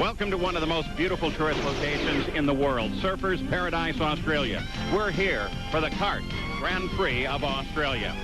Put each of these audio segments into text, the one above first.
Welcome to one of the most beautiful tourist locations in the world, Surfers Paradise, Australia. We're here for the Kart Grand Prix of Australia.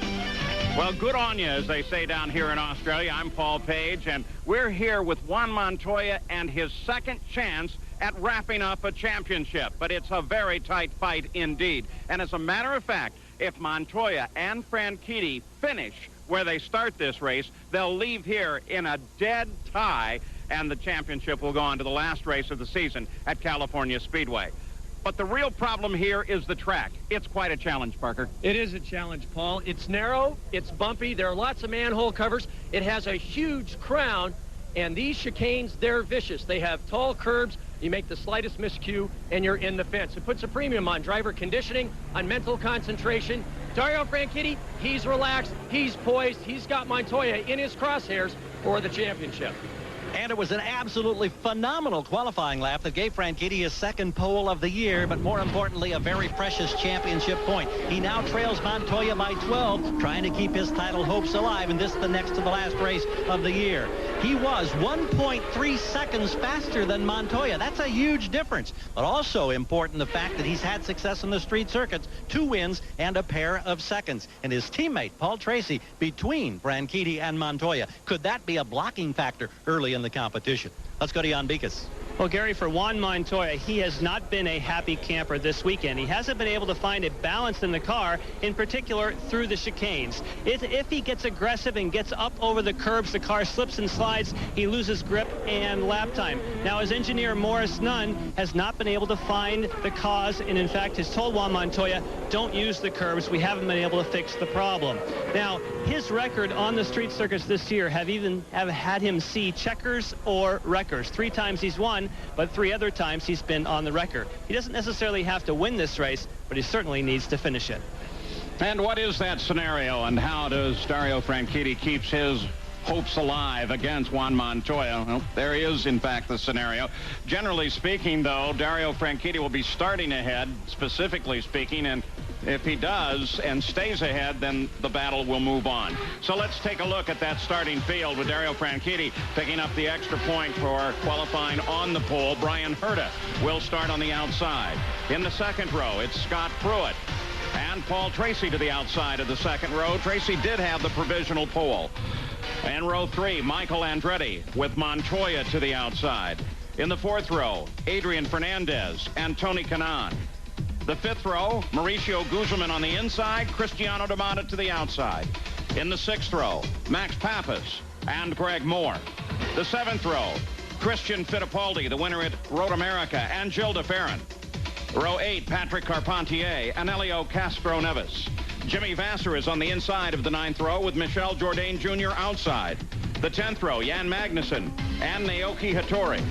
Well, good on you, as they say down here in Australia. I'm Paul Page, and we're here with Juan Montoya and his second chance at wrapping up a championship. But it's a very tight fight indeed. And as a matter of fact, if Montoya and Franchitti finish where they start this race, they'll leave here in a dead tie, and the championship will go on to the last race of the season at California Speedway. But the real problem here is the track. It's quite a challenge, Parker. It is a challenge, Paul. It's narrow, it's bumpy, there are lots of manhole covers. It has a huge crown, and these chicanes, they're vicious. They have tall curbs. You make the slightest miscue, and you're in the fence. It puts a premium on driver conditioning, on mental concentration. Dario Franchitti, he's relaxed, he's poised, he's got Montoya in his crosshairs for the championship. And it was an absolutely phenomenal qualifying lap that gave Franchitti his second pole of the year, but more importantly, a very precious championship point. He now trails Montoya by 12, trying to keep his title hopes alive, and this is the next to the last race of the year. He was 1.3 seconds faster than Montoya. That's a huge difference, but also important the fact that he's had success in the street circuits, 2 wins and a pair of seconds. And his teammate, Paul Tracy, between Franchitti and Montoya. Could that be a blocking factor early in the competition? Let's go to Jan Beekes. Well, Gary, for Juan Montoya, he has not been a happy camper this weekend. He hasn't been able to find a balance in the car, in particular through the chicanes. If he gets aggressive and gets up over the curbs, the car slips and slides, he loses grip and lap time. Now, his engineer, Morris Nunn, has not been able to find the cause, and in fact has told Juan Montoya, don't use the curbs. We haven't been able to fix the problem. Now, his record on the street circuits this year have had him see checkers or wreckers. 3 times he's won, but 3 other times he's been on the wrecker. He doesn't necessarily have to win this race, but he certainly needs to finish it. And what is that scenario, and how does Dario Franchitti keeps his hopes alive against Juan Montoya? Well, there is, in fact, the scenario. Generally speaking, though, Dario Franchitti will be starting ahead, specifically speaking, and if he does and stays ahead, then the battle will move on. So let's take a look at that starting field with Dario Franchitti picking up the extra point for qualifying on the pole. Brian Herta will start on the outside. In the second row, it's Scott Pruitt and Paul Tracy to the outside of the second row. Tracy did have the provisional pole. In row 3, Michael Andretti with Montoya to the outside. In the fourth row, Adrian Fernandez and Tony Kanaan. The fifth row, Mauricio Guzman on the inside, Cristiano D'Amata to the outside. In the sixth row, Max Papis and Greg Moore. The seventh row, Christian Fittipaldi, the winner at Road America, and Gilles de Ferran. Row 8, Patrick Carpentier and Elio Castro Neves. Jimmy Vasser is on the inside of the ninth row with Michel Jourdain Jr. outside. The 10th row, Jan Magnussen and Naoki Hattori.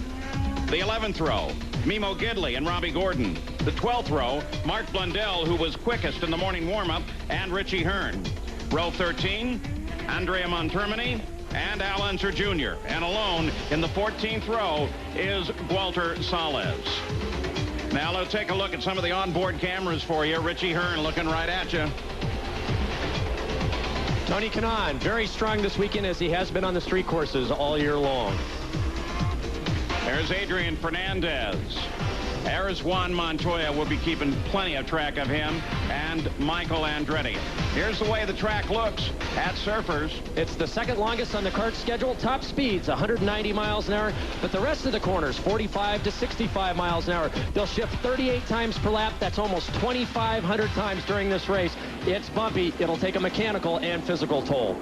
The 11th row, Mimo Gidley and Robbie Gordon. The 12th row, Mark Blundell, who was quickest in the morning warm-up, and Richie Hearn. Row 13, Andrea Montermini and Al Unser Jr. And alone in the 14th row is Walter Salles. Now let's take a look at some of the onboard cameras for you. Richie Hearn looking right at you. Tony Kanaan, very strong this weekend, as he has been on the street courses all year long. There's Adrian Fernandez. There's Juan Montoya. We'll be keeping plenty of track of him, and Michael Andretti. Here's the way the track looks at Surfers. It's the second longest on the kart schedule. Top speeds 190 miles an hour, but the rest of the corners 45 to 65 miles an hour. They'll shift 38 times per lap. That's almost 2,500 times during this race. It's bumpy. It'll take a mechanical and physical toll.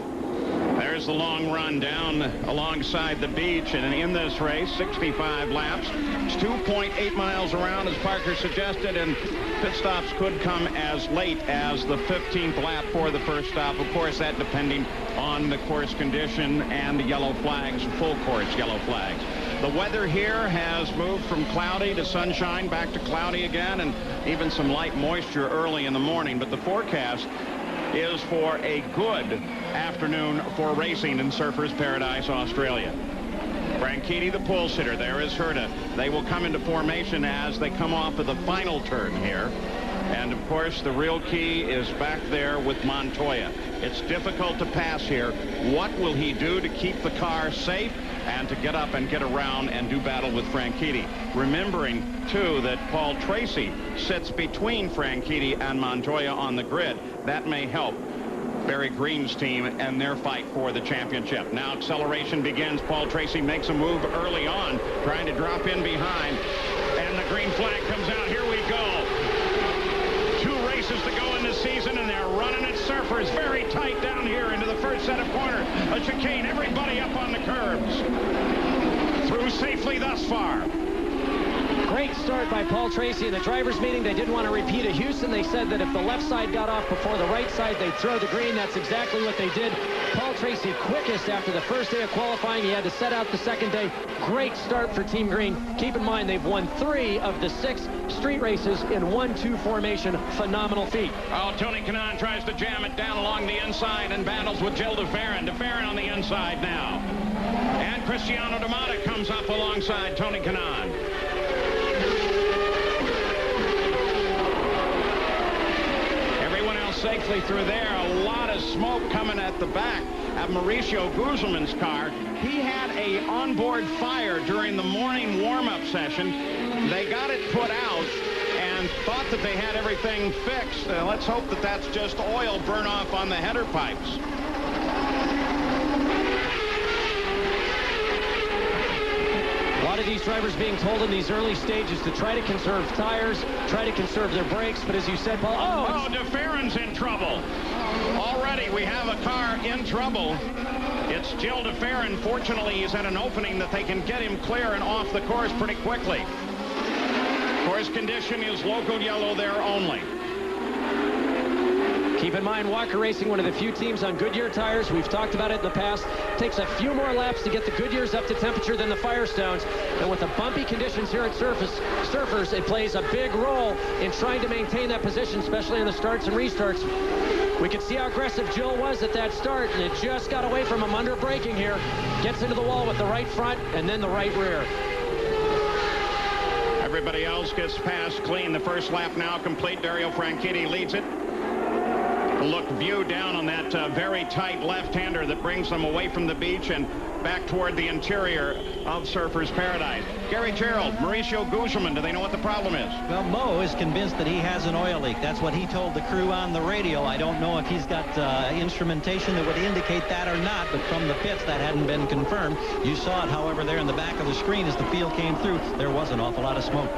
There's the long run down alongside the beach, and in this race, 65 laps. It's 2.8 miles around, as Parker suggested, and pit stops could come as late as the 15th lap for the first stop. Of course, that depending on the course condition and the yellow flags, full course yellow flags. The weather here has moved from cloudy to sunshine, back to cloudy again, and even some light moisture early in the morning, but the forecast is for a good afternoon for racing in Surfers Paradise, Australia. Franchitti, the pole sitter. There is Herta. They will come into formation as they come off of the final turn here. And, of course, the real key is back there with Montoya. It's difficult to pass here. What will he do to keep the car safe and to get up and get around and do battle with Franchitti. Remembering, too, that Paul Tracy sits between Franchitti and Montoya on the grid. That may help Barry Green's team and their fight for the championship. Now acceleration begins. Paul Tracy makes a move early on, trying to drop in behind. And the green flag comes out. Here we go. 2 races to go in the season, and they're running at Surfers very tight down here into the first set of corners. A chicane, everybody up on the curbs. Through safely thus far. Great start by Paul Tracy in the drivers' meeting. They didn't want to repeat at Houston. They said that if the left side got off before the right side, they'd throw the green. That's exactly what they did. Paul Tracy quickest after the first day of qualifying. He had to set out the second day. Great start for Team Green. Keep in mind, they've won 3 of the 6 street races in 1-2 formation. Phenomenal feat. Oh, Tony Kanaan tries to jam it down along the inside and battles with Gilles de Ferran. De Ferran on the inside now. And Cristiano D'Amata comes up alongside Tony Kanaan. Safely through there. A lot of smoke coming at the back of Mauricio Guzman's car. He had a onboard fire during the morning warm-up session. They got it put out and thought that they had everything fixed. Let's hope that that's just oil burn off on the header pipes. A lot of these drivers being told in these early stages to try to conserve tires, try to conserve their brakes, but as you said, Paul, oh, De Ferran's in trouble. Already we have a car in trouble. It's Gilles de Ferran. Fortunately, he's at an opening that they can get him clear and off the course pretty quickly. Course condition is local yellow there only. Keep in mind, Walker Racing, one of the few teams on Goodyear tires. We've talked about it in the past. Takes a few more laps to get the Goodyears up to temperature than the Firestones. And with the bumpy conditions here at Surfers, it plays a big role in trying to maintain that position, especially in the starts and restarts. We could see how aggressive Gilles was at that start, and it just got away from him under braking here. Gets into the wall with the right front and then the right rear. Everybody else gets past clean. The first lap now complete. Dario Franchitti leads it. Look, view down on that very tight left-hander that brings them away from the beach and back toward the interior of Surfers Paradise. Gary Gerald, Mauricio Guzman, do they know what the problem is? Well, Mo is convinced that he has an oil leak. That's what he told the crew on the radio. I don't know if he's got instrumentation that would indicate that or not, but from the pits, that hadn't been confirmed. You saw it, however, there in the back of the screen as the field came through. There was an awful lot of smoke.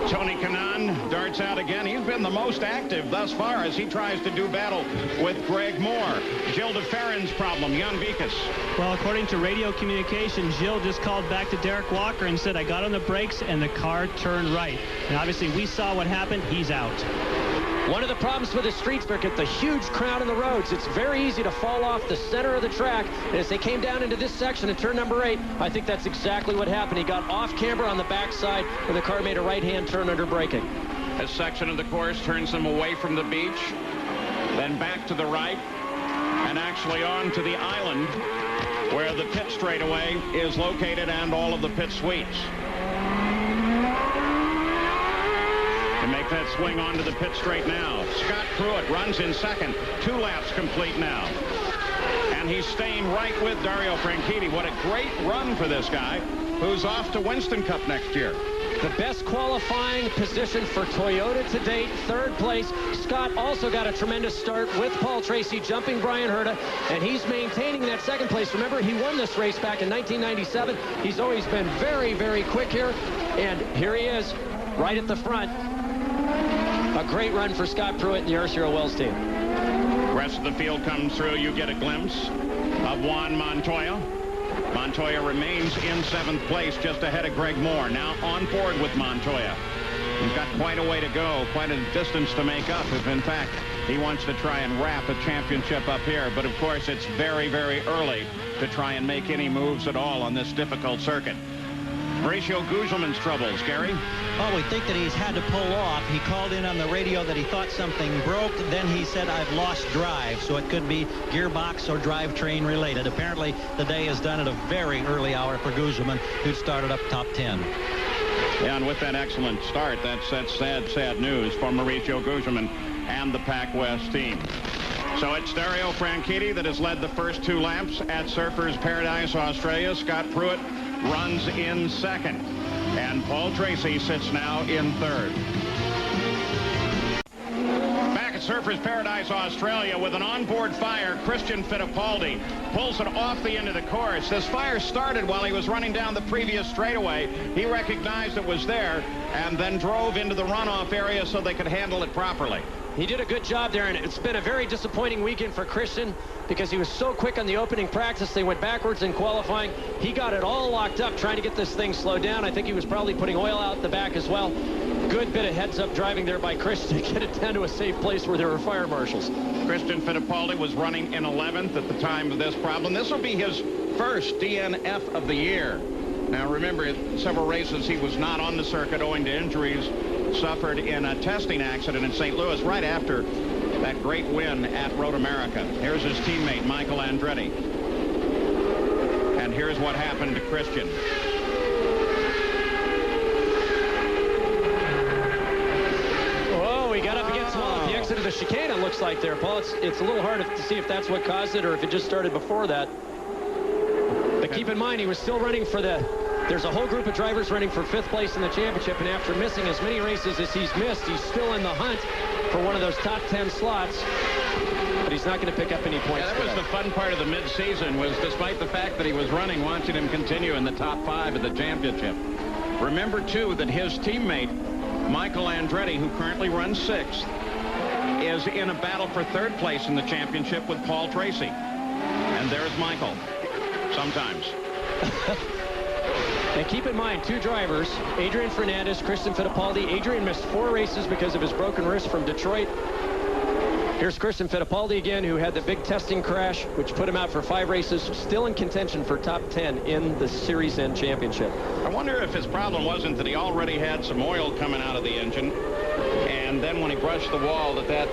Tony Kanaan darts out again. He's been the most active thus far as he tries to do battle with Greg Moore. Gilles de Ferran's problem, Jan Vikas. Well, according to radio communication, Gilles just called back to Derek Walker and said, I got on the brakes and the car turned right. And obviously we saw what happened. He's out. One of the problems with the street circuit, the huge crowd in the roads, it's very easy to fall off the center of the track. And as they came down into this section at turn number 8, I think that's exactly what happened. He got off camber on the backside when the car made a right-hand turn under braking. This section of the course turns them away from the beach, then back to the right, and actually on to the island where the pit straightaway is located and all of the pit suites. To make that swing onto the pit straight now. Scott Pruitt runs in second. 2 laps complete now. And he's staying right with Dario Franchitti. What a great run for this guy who's off to Winston Cup next year. The best qualifying position for Toyota to date, 3rd place. Scott also got a tremendous start with Paul Tracy jumping Brian Herta, and he's maintaining that 2nd place. Remember, he won this race back in 1997. He's always been very, very quick here, and here he is right at the front. A great run for Scott Pruitt and the Arcero Wells team. The rest of the field comes through. You get a glimpse of Juan Montoya. Montoya remains in 7th place, just ahead of Greg Moore. Now on board with Montoya. He's got quite a way to go, quite a distance to make up if, in fact, he wants to try and wrap a championship up here. But, of course, it's very, very early to try and make any moves at all on this difficult circuit. Mauricio Guzman's troubles, Gary? Well, we think that he's had to pull off. He called in on the radio that he thought something broke. Then he said, I've lost drive. So it could be gearbox or drivetrain related. Apparently, the day is done at a very early hour for Guzman, who started up top 10. Yeah, and with that excellent start, that's sad, sad news for Mauricio Guzman and the Pac West team. So it's Dario Franchitti that has led the first 2 laps at Surfers Paradise, Australia. Scott Pruitt runs in second. And Paul Tracy sits now in third. Back at Surfers Paradise, Australia, with an onboard fire, Christian Fittipaldi pulls it off the end of the course. This fire started while he was running down the previous straightaway. He recognized it was there and then drove into the runoff area so they could handle it properly. He did a good job there, and it's been a very disappointing weekend for Christian because he was so quick on the opening practice. They went backwards in qualifying. He got it all locked up trying to get this thing slowed down. I think he was probably putting oil out the back as well. Good bit of heads-up driving there by Christian to get it down to a safe place where there were fire marshals. Christian Fittipaldi was running in 11th at the time of this problem. This will be his first DNF of the year. Now, remember, several races he was not on the circuit owing to injuries suffered in a testing accident in St. Louis right after that great win at Road America. Here's his teammate, Michael Andretti. And here's what happened to Christian. Whoa, he got up against Paul at the exit of the chicane, it looks like there, Paul. It's a little hard to see if that's what caused it or if it just started before that. But keep in mind, he was still running for there's a whole group of drivers running for 5th place in the championship, and after missing as many races as he's missed, he's still in the hunt for one of those top 10 slots. But he's not going to pick up any points. Yeah, that was the fun part of the mid-season, was despite the fact that he was running, watching him continue in the top 5 of the championship. Remember, too, that his teammate, Michael Andretti, who currently runs 6th, is in a battle for 3rd place in the championship with Paul Tracy. And there's Michael. Sometimes. And keep in mind, 2 drivers, Adrian Fernandez, Christian Fittipaldi. Adrian missed 4 races because of his broken wrist from Detroit. Here's Christian Fittipaldi again, who had the big testing crash, which put him out for 5 races, still in contention for top 10 in the Series End Championship. I wonder if his problem wasn't that he already had some oil coming out of the engine, and then when he brushed the wall, that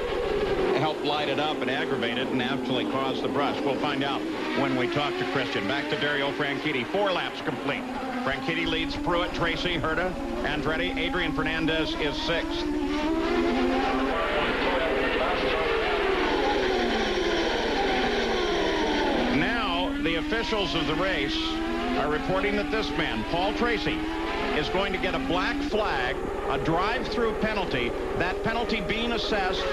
helped light it up and aggravate it and actually cause the brush. We'll find out when we talk to Christian. Back to Dario Franchitti. 4 laps complete. Franchitti leads Pruitt, Tracy, Herta, Andretti. Adrian Fernandez is 6th. Now, the officials of the race are reporting that this man, Paul Tracy, is going to get a black flag, a drive-through penalty, that penalty being assessed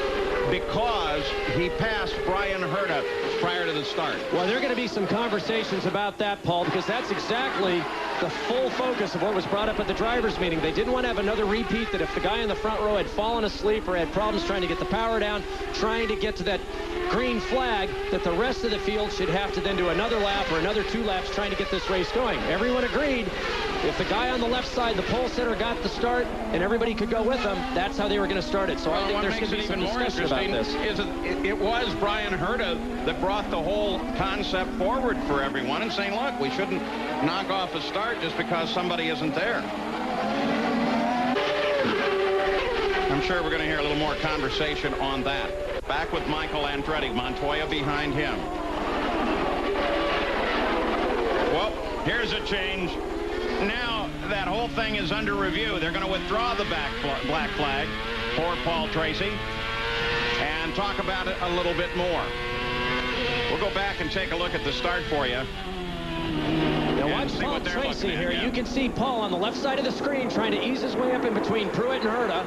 because he passed Brian Herta prior to the start. Well, there are going to be some conversations about that, Paul, because that's exactly the full focus of what was brought up at the drivers' meeting. They didn't want to have another repeat that if the guy in the front row had fallen asleep or had problems trying to get the power down, trying to get to that green flag, that the rest of the field should have to then do another lap or another 2 laps trying to get this race going. Everyone agreed if the guy on the left side, the pole sitter, got the start and everybody could go with them, that's how they were going to start it. So I think there's going to be some discussion about this. It was Brian Herta that brought the whole concept forward for everyone and saying, look, we shouldn't knock off a start just because somebody isn't there. I'm sure we're going to hear a little more conversation on that. Back with Michael Andretti, Montoya behind him. Well, here's a change. Now that whole thing is under review. They're going to withdraw the black flag for Paul Tracy and talk about it a little bit more. We'll go back and take a look at the start for you. Now watch Paul Tracy here. You can see Paul on the left side of the screen trying to ease his way up in between Pruitt and Herta.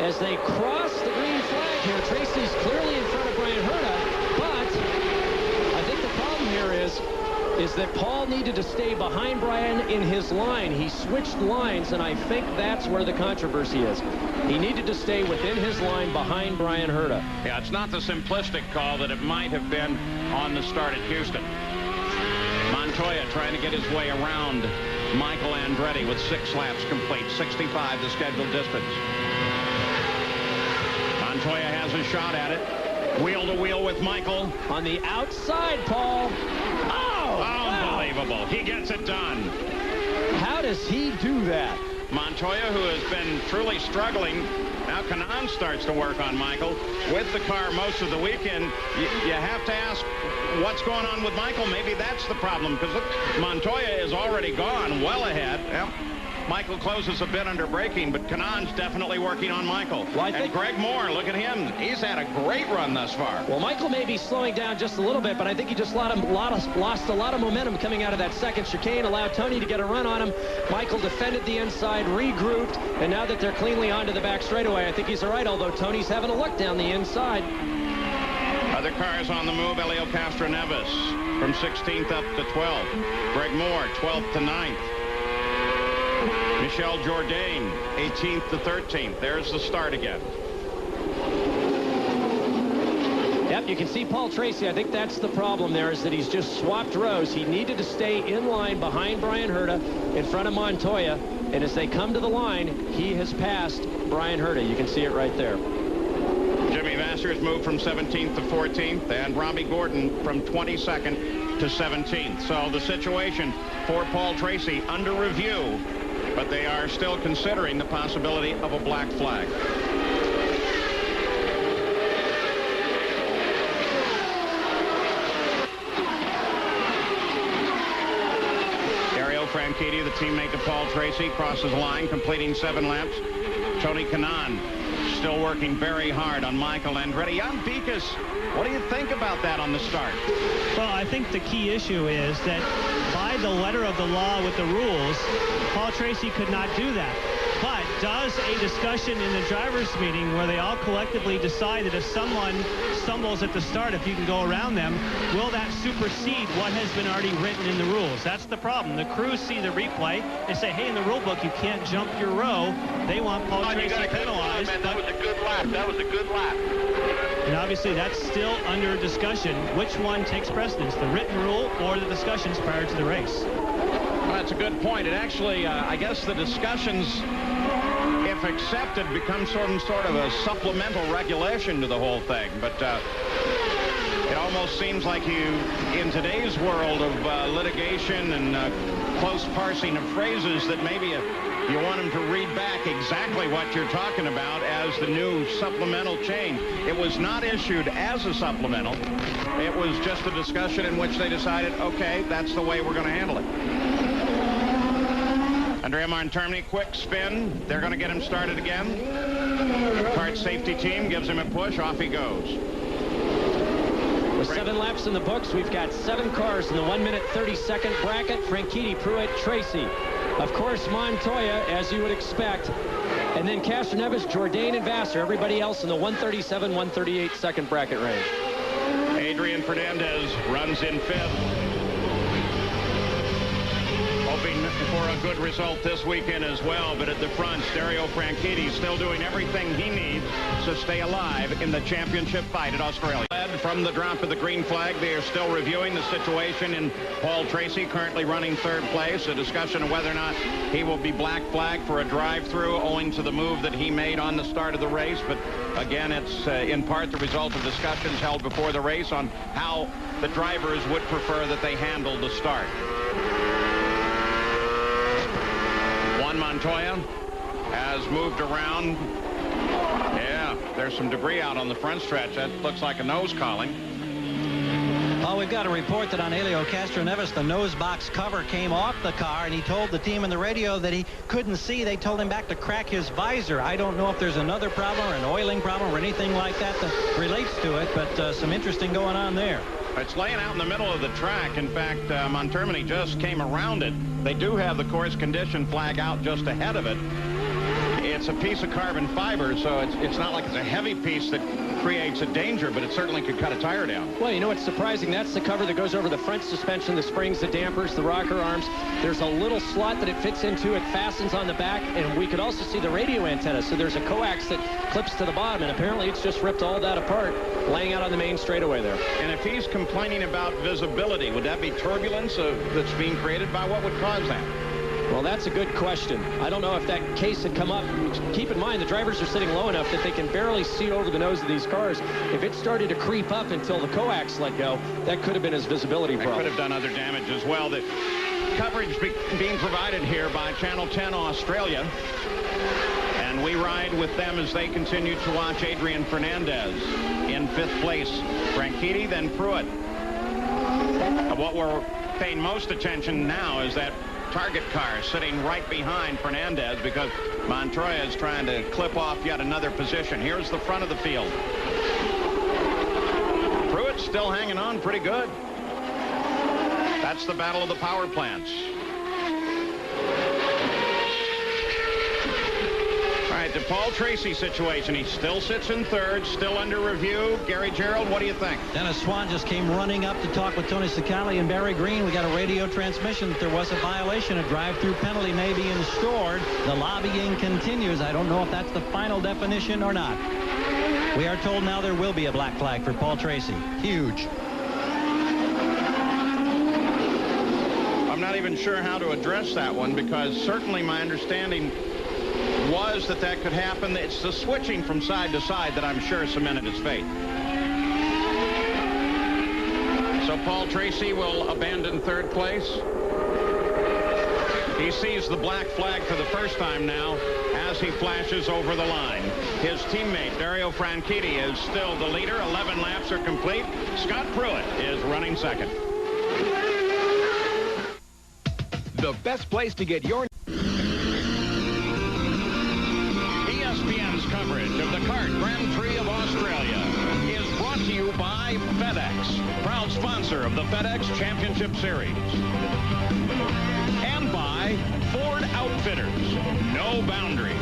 As they cross the green flag here, Tracy's clearly in front of Brian Herta, but I think the problem here is that Paul needed to stay behind Brian in his line. He switched lines, and I think that's where the controversy is. He needed to stay within his line behind Brian Herta. Yeah, it's not the simplistic call that it might have been on the start at Houston. Montoya trying to get his way around Michael Andretti with 6 laps complete, 65 the scheduled distance. Montoya has a shot at it. Wheel to wheel with Michael. On the outside, Paul. Oh! Unbelievable. Wow. He gets it done. How does he do that? Montoya, who has been truly struggling. Now Kanaan starts to work on Michael with the car most of the weekend. You have to ask what's going on with Michael. Maybe that's the problem, because look, Montoya is already gone well ahead. Well, Michael closes a bit under braking, but Cannon's definitely working on Michael. Well, and Greg Moore, look at him. He's had a great run thus far. Well, Michael may be slowing down just a little bit, but I think he just lost a lot of momentum coming out of that second chicane, allowed Tony to get a run on him. Michael defended the inside, regrouped, and now that they're cleanly onto the back straightaway, I think he's all right, although Tony's having a look down the inside. Other cars on the move. Elio Castroneves from 16th up to 12th. Greg Moore, 12th to 9th. Michel Jourdain, 18th to 13th. There's the start again. Yep, you can see Paul Tracy. I think that's the problem there, is that he's just swapped rows. He needed to stay in line behind Brian Herta in front of Montoya. And as they come to the line, he has passed Brian Herta. You can see it right there. Jimmy Vasser's moved from 17th to 14th, and Robbie Gordon from 22nd to 17th. So the situation for Paul Tracy under review, but they are still considering the possibility of a black flag. Franchitti, the teammate to Paul Tracy, crosses the line, completing 7 laps. Tony Kanaan still working very hard on Michael Andretti. Jan Papis, what do you think about that on the start? Well, I think the key issue is that by the letter of the law with the rules, Paul Tracy could not do that. But does a discussion in the drivers' meeting where they all collectively decide that if someone stumbles at the start, if you can go around them, will that supersede what has been already written in the rules? That's the problem. The crews see the replay. They say, hey, in the rule book, you can't jump your row. They want Paul Tracy penalized. Man, that was a good lap. That was a good lap. And obviously, that's still under discussion. Which one takes precedence, the written rule or the discussions prior to the race? Well, that's a good point. It actually, I guess the discussions, if accepted, become sort of a supplemental regulation to the whole thing. But it almost seems like in today's world of litigation and close parsing of phrases, that maybe you want them to read back exactly what you're talking about as the new supplemental change. It was not issued as a supplemental. It was just a discussion in which they decided, okay, that's the way we're going to handle it. Andrea Martin, quick spin. They're going to get him started again. Kart safety team gives him a push. Off he goes. With 7 laps in the books, we've got 7 cars in the 1-minute 30-second bracket. Franchitti, Pruitt, Tracy. Of course, Montoya, as you would expect. And then Castroneves, Jourdain, and Vasser. Everybody else in the 137, 138 second bracket range. Adrian Fernandez runs in 5th. Hoping for a good result this weekend as well, but at the front, Dario Franchitti still doing everything he needs to stay alive in the championship fight at Australia. From the drop of the green flag, they are still reviewing the situation in Paul Tracy, currently running 3rd place. A discussion of whether or not he will be black flagged for a drive-through owing to the move that he made on the start of the race. But again, it's in part the result of discussions held before the race on how the drivers would prefer that they handle the start. Juan Montoya has moved around. Yeah, there's some debris out on the front stretch. That looks like a nose calling. Oh, we've got a report that on Elio Castroneves, the nose box cover came off the car, and he told the team in the radio that he couldn't see. They told him back to crack his visor. I don't know if there's another problem or an oiling problem or anything like that that relates to it, but some interesting going on there. It's laying out in the middle of the track. In fact, Montermini just came around it. They do have the course condition flag out just ahead of it. It's a piece of carbon fiber, so it's not like it's a heavy piece that creates a danger, but it certainly could cut a tire down. Well, you know what's surprising? That's the cover that goes over the front suspension, the springs, the dampers, the rocker arms. There's a little slot that it fits into. It fastens on the back, and we could also see the radio antenna. So there's a coax that clips to the bottom, and apparently it's just ripped all that apart, laying out on the main straightaway there. And if he's complaining about visibility, would that be turbulence that's being created by what would cause that? Well, that's a good question. I don't know if that case had come up. Keep in mind, the drivers are sitting low enough that they can barely see over the nose of these cars. If it started to creep up until the coax let go, that could have been his visibility problem. It could have done other damage as well. The coverage being provided here by Channel 10 Australia. And we ride with them as they continue to watch Adrian Fernandez in 5th place. Franchitti, then Pruitt. What we're paying most attention now is that target car sitting right behind Fernandez because Montoya is trying to clip off yet another position. Here's the front of the field. Pruitt's still hanging on pretty good. That's the battle of the power plants. All right, the Paul Tracy situation. He still sits in third, still under review. Gary Gerald, what do you think? Dennis Swan just came running up to talk with Tony Cicali and Barry Green. We got a radio transmission that there was a violation. A drive-through penalty may be ensured. The lobbying continues. I don't know if that's the final definition or not. We are told now there will be a black flag for Paul Tracy. Huge. I'm not even sure how to address that one because certainly my understanding was that could happen. It's the switching from side to side that I'm sure cemented his fate. So Paul Tracy will abandon third place. He sees the black flag for the first time now as he flashes over the line. His teammate Dario Franchitti is still the leader. 11 laps are complete. Scott Pruitt is running second. The best place to get your ESPN's coverage of the CART Grand Prix of Australia is brought to you by FedEx, proud sponsor of the FedEx Championship Series. And by Ford Outfitters, no boundaries.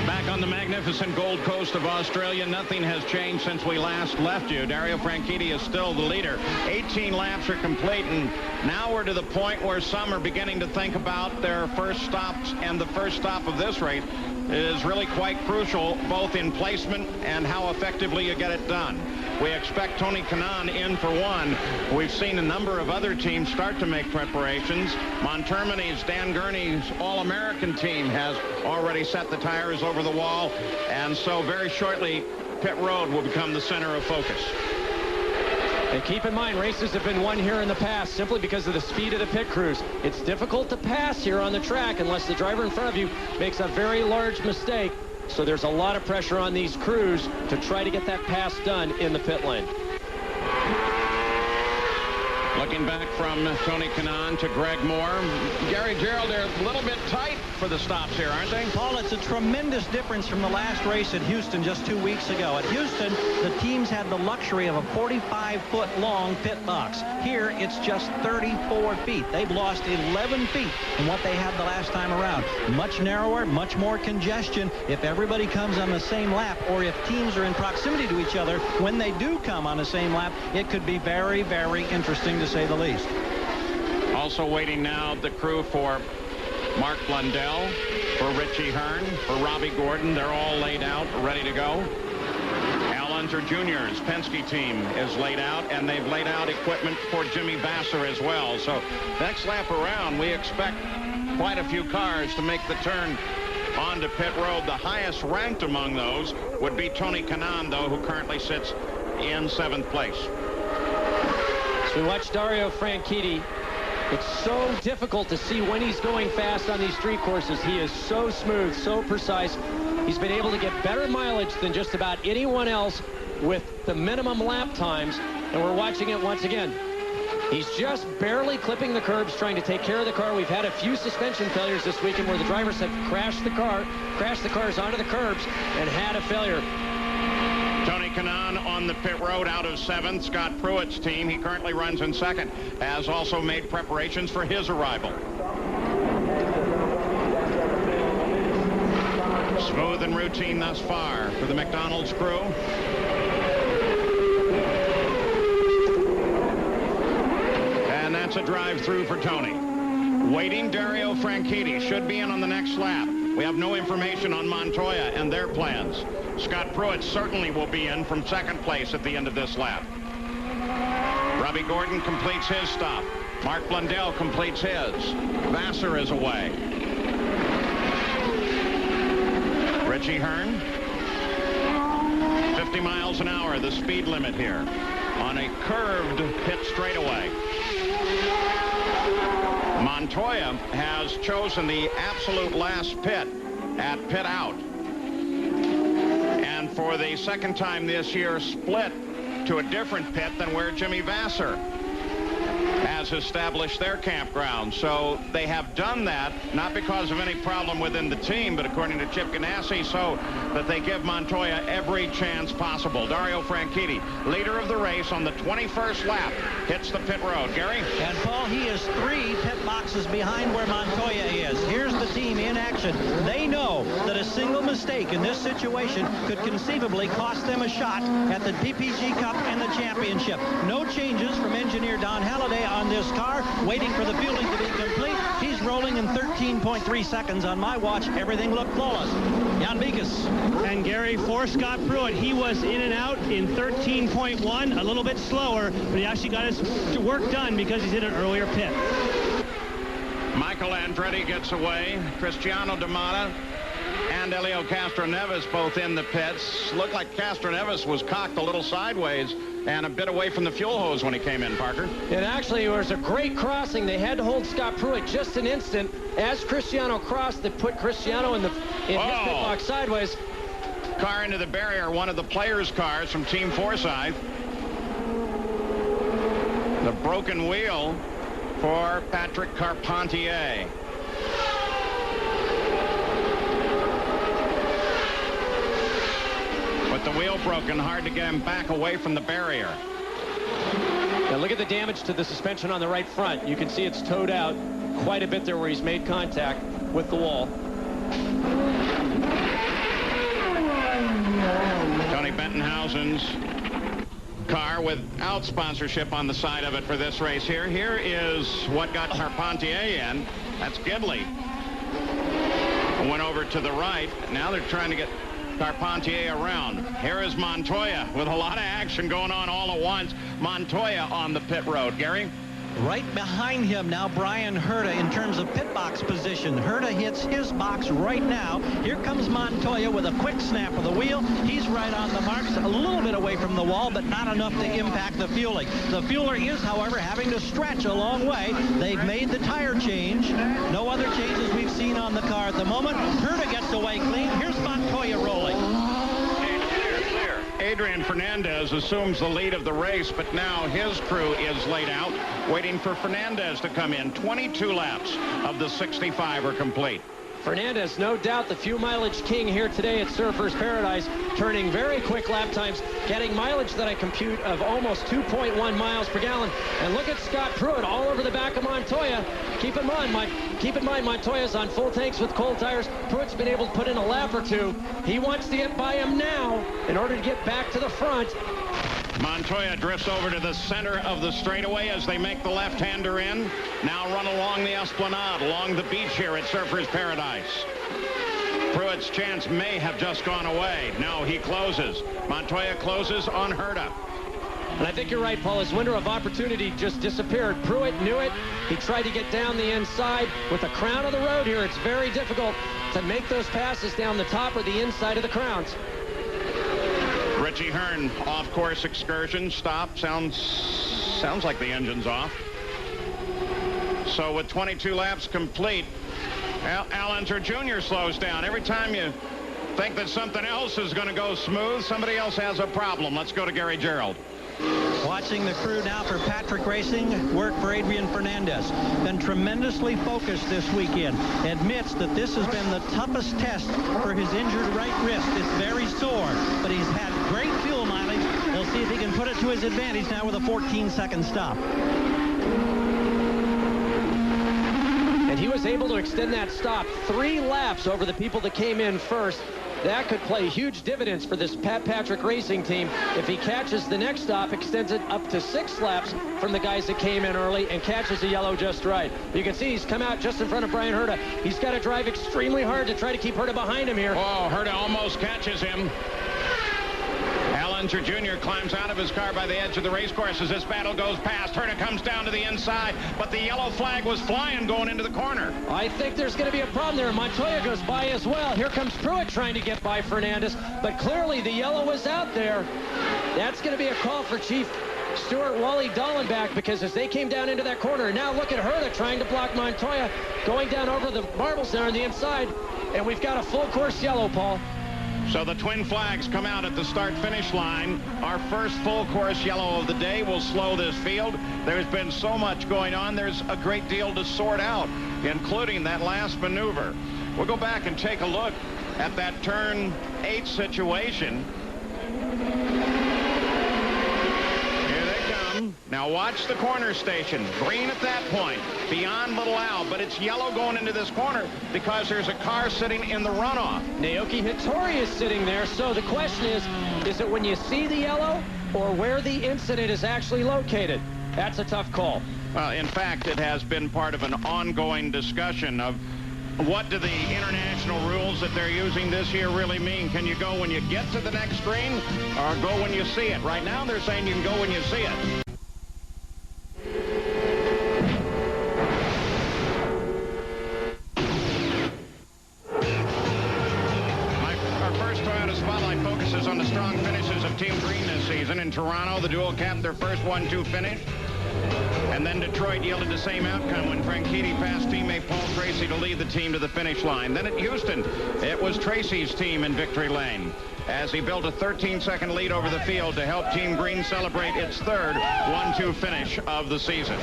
Back on the magnificent Gold Coast of Australia, nothing has changed since we last left you. Dario Franchitti is still the leader. 18 laps are complete, and now we're to the point where some are beginning to think about their first stops, and the first stop of this race is really quite crucial, both in placement and how effectively you get it done. We expect Tony Kanaan in for one. We've seen a number of other teams start to make preparations. Montermini's Dan Gurney's All-American team has already set the tires over the wall, and so very shortly pit road will become the center of focus. And keep in mind, races have been won here in the past simply because of the speed of the pit crews. It's difficult to pass here on the track unless the driver in front of you makes a very large mistake. So there's a lot of pressure on these crews to try to get that pass done in the pit lane. Looking back from Tony Kanaan to Greg Moore. Gary Gerald, they're a little bit tight for the stops here, aren't they? Paul, it's a tremendous difference from the last race at Houston just 2 weeks ago. At Houston, the teams had the luxury of a 45-foot-long pit box. Here, it's just 34 feet. They've lost 11 feet from what they had the last time around. Much narrower, much more congestion. If everybody comes on the same lap, or if teams are in proximity to each other, when they do come on the same lap, it could be very, very interesting to say the least. Also waiting now, the crew for Mark Blundell, for Richie Hearn, for Robbie Gordon. They're all laid out, ready to go. Al Unser Jr.'s Penske team is laid out, and they've laid out equipment for Jimmy Vasser as well. So next lap around, we expect quite a few cars to make the turn onto pit road. The highest ranked among those would be Tony Kanaan, though, who currently sits in 7th place. We watch Dario Franchitti. It's so difficult to see when he's going fast on these street courses. He is so smooth, so precise. He's been able to get better mileage than just about anyone else with the minimum lap times, and we're watching it once again. He's just barely clipping the curbs, trying to take care of the car. We've had a few suspension failures this weekend where the drivers have crashed the cars onto the curbs and had a failure. Tony Kanaan on the pit road out of 7th. Scott Pruitt's team, he currently runs in 2nd, has also made preparations for his arrival. Smooth and routine thus far for the McDonald's crew. And that's a drive-through for Tony. Waiting, Dario Franchitti should be in on the next lap. We have no information on Montoya and their plans. Scott Pruitt certainly will be in from 2nd place at the end of this lap. Robbie Gordon completes his stop. Mark Blundell completes his. Vasser is away. Richie Hearn. 50 miles an hour, the speed limit here on a curved pit straightaway. Montoya has chosen the absolute last pit at pit out. And for the second time this year, split to a different pit than where Jimmy Vasser has established their campground. So they have done that, not because of any problem within the team, but according to Chip Ganassi, so that they give Montoya every chance possible. Dario Franchitti, leader of the race on the 21st lap, hits the pit road. Gary? And Paul, he is 3 pit boxes behind where Montoya is. Here's the team in action. They know that a single mistake in this situation could conceivably cost them a shot at the PPG Cup and the championship. No changes from engineer Don Halliday on this car, waiting for the fueling to be complete. He's rolling in 13.3 seconds on my watch. Everything looked flawless. Jan Beekes. And Gary, for Scott Pruitt, he was in and out in 13.1, a little bit slower, but he actually got his work done because he's in an earlier pit. Michael Andretti gets away. Cristiano D'Amata and Elio Castroneves both in the pits. Looked like Castroneves was cocked a little sideways and a bit away from the fuel hose when he came in, Parker. It actually was a great crossing. They had to hold Scott Pruitt just an instant. As Cristiano crossed, they put Cristiano in his pit box sideways. Car into the barrier, one of the players' cars from Team Forsyth. The broken wheel for Patrick Carpentier. With the wheel broken, hard to get him back away from the barrier. Now look at the damage to the suspension on the right front. You can see it's towed out quite a bit there where he's made contact with the wall. Tony Bentonhausen's car without sponsorship on the side of it for this race here. Here is what got Carpentier in. That's Gidley. Went over to the right. Now they're trying to get Carpentier around. Here is Montoya with a lot of action going on all at once. Montoya on the pit road. Gary? Right behind him now, Brian Herta in terms of pit box position. Herta hits his box right now. Here comes Montoya with a quick snap of the wheel. He's right on the marks, a little bit away from the wall, but not enough to impact the fueling. The fueler is, however, having to stretch a long way. They've made the tire change. No other changes we've seen on the car at the moment. Herta gets away clean. Here's Montoya rolling. Adrian Fernandez assumes the lead of the race, but now his crew is laid out, waiting for Fernandez to come in. 22 laps of the 65 are complete. Fernandez, no doubt the fuel mileage king here today at Surfers Paradise, turning very quick lap times, getting mileage that I compute of almost 2.1 miles per gallon. And look at Scott Pruitt all over the back of Montoya. Keep in mind, Montoya's on full tanks with cold tires. Pruitt's been able to put in a lap or two. He wants to get by him now in order to get back to the front. Montoya drifts over to the center of the straightaway as they make the left-hander in. Now run along the Esplanade, along the beach here at Surfers Paradise. Pruitt's chance may have just gone away. No, he closes. Montoya closes on Herta. And I think you're right, Paul. His window of opportunity just disappeared. Pruitt knew it. He tried to get down the inside. With the crown of the road here, it's very difficult to make those passes down the top or the inside of the crowns. Richie Hearn, off-course excursion, stop. Sounds like the engine's off. So with 22 laps complete, Al Unser Jr. slows down. Every time you think that something else is going to go smooth, somebody else has a problem. Let's go to Gary Gerald. Watching the crew now for Patrick Racing, work for Adrian Fernandez. Been tremendously focused this weekend. Admits that this has been the toughest test for his injured right wrist. It's very sore, but he's had great fuel mileage. We'll see if he can put it to his advantage now with a 14-second stop. And he was able to extend that stop 3 laps over the people that came in first. That could play huge dividends for this Pat Patrick Racing team. If he catches the next stop, extends it up to 6 laps from the guys that came in early and catches the yellow just right. You can see he's come out just in front of Brian Herta. He's got to drive extremely hard to try to keep Herta behind him here. Oh, Herta almost catches him. Al Unser Jr. climbs out of his car by the edge of the race course as this battle goes past. Herta comes down to the inside, but the yellow flag was flying going into the corner. I think there's going to be a problem there. Montoya goes by as well. Here comes Pruitt trying to get by Fernandez, but clearly the yellow was out there. That's going to be a call for Chief Stuart Wally Dallenbach, because as they came down into that corner, and now look at Herta trying to block Montoya, going down over the marbles there on the inside, and we've got a full course yellow, Paul. So the twin flags come out at the start-finish line. Our first full course yellow of the day will slow this field. There's been so much going on. There's a great deal to sort out, including that last maneuver. We'll go back and take a look at that turn 8 situation. Here they come. Now watch the corner station. Green at that point, beyond Little Al, but it's yellow going into this corner because there's a car sitting in the runoff. Naoki Hattori is sitting there, so the question is it when you see the yellow or where the incident is actually located? That's a tough call. Well, in fact, it has been part of an ongoing discussion of what do the international rules that they're using this year really mean? Can you go when you get to the next screen or go when you see it? Right now, they're saying you can go when you see it. Focuses on the strong finishes of Team Green this season. In Toronto, the dual capped their first 1-2 finish. And then Detroit yielded the same outcome when Franchitti passed teammate Paul Tracy to lead the team to the finish line. Then at Houston, it was Tracy's team in victory lane as he built a 13-second lead over the field to help Team Green celebrate its third 1-2 finish of the season.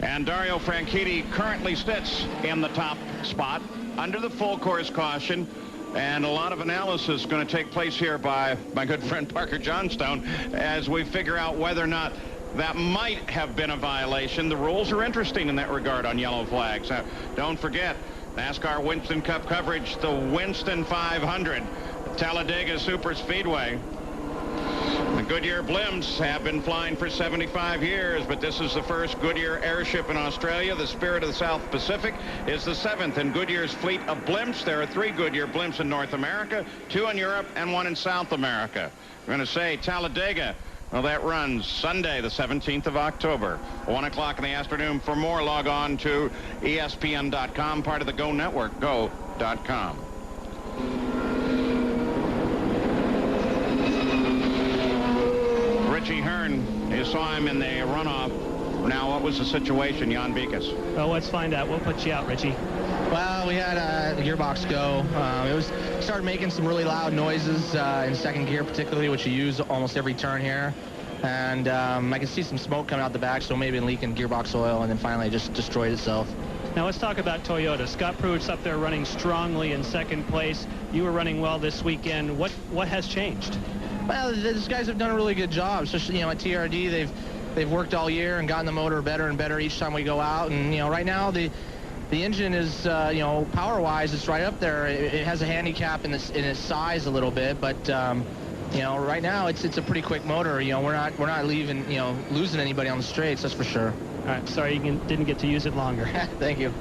And Dario Franchitti currently sits in the top spot under the full course caution. And a lot of analysis is going to take place here by my good friend Parker Johnstone as we figure out whether or not that might have been a violation. The rules are interesting in that regard on yellow flags. Don't forget, NASCAR Winston Cup coverage, the Winston 500, Talladega Super Speedway. The Goodyear blimps have been flying for 75 years, but this is the first Goodyear airship in Australia. The Spirit of the South Pacific is the 7th in Goodyear's fleet of blimps. There are 3 Goodyear blimps in North America, 2 in Europe, and 1 in South America. We're going to say Talladega. Well, that runs Sunday, the 17th of October, 1 o'clock in the afternoon. For more, log on to ESPN.com, part of the Go Network, go.com. Richie Hearn, you saw him in the runoff. Now, what was the situation, Jan Beekes? Well, let's find out. We'll put you out, Richie. Well, we had the gearbox go. Started making some really loud noises in second gear, particularly, which you use almost every turn here. And I could see some smoke coming out the back, so maybe leaking gearbox oil, and then finally it just destroyed itself. Now let's talk about Toyota. Scott Pruitt's up there running strongly in second place. You were running well this weekend. What has changed? Well, these guys have done a really good job, especially at TRD. They've worked all year and gotten the motor better and better each time we go out. And right now the engine is power-wise, it's right up there. It has a handicap in its size a little bit, but right now it's a pretty quick motor. We're not leaving losing anybody on the straights, that's for sure. All right, sorry you didn't get to use it longer. Thank you.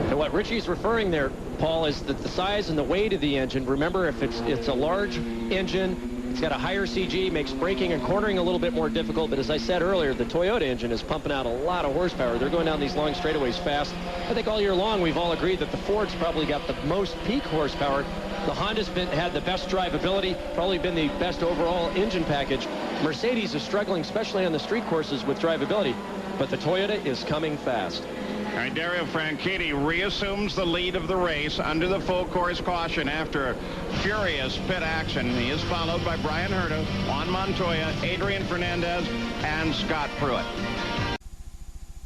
And what Richie's referring there, Paul, is that the size and the weight of the engine. Remember, if it's a large engine, it's got a higher CG, makes braking and cornering a little bit more difficult. But as I said earlier, the Toyota engine is pumping out a lot of horsepower. They're going down these long straightaways fast. I think all year long we've all agreed that the Ford's probably got the most peak horsepower. The Honda's had the best drivability, probably been the best overall engine package. Mercedes is struggling, especially on the street courses, with drivability. But the Toyota is coming fast. All right, Dario Franchitti reassumes the lead of the race under the full course caution after a furious pit action. He is followed by Brian Herta, Juan Montoya, Adrian Fernandez, and Scott Pruitt.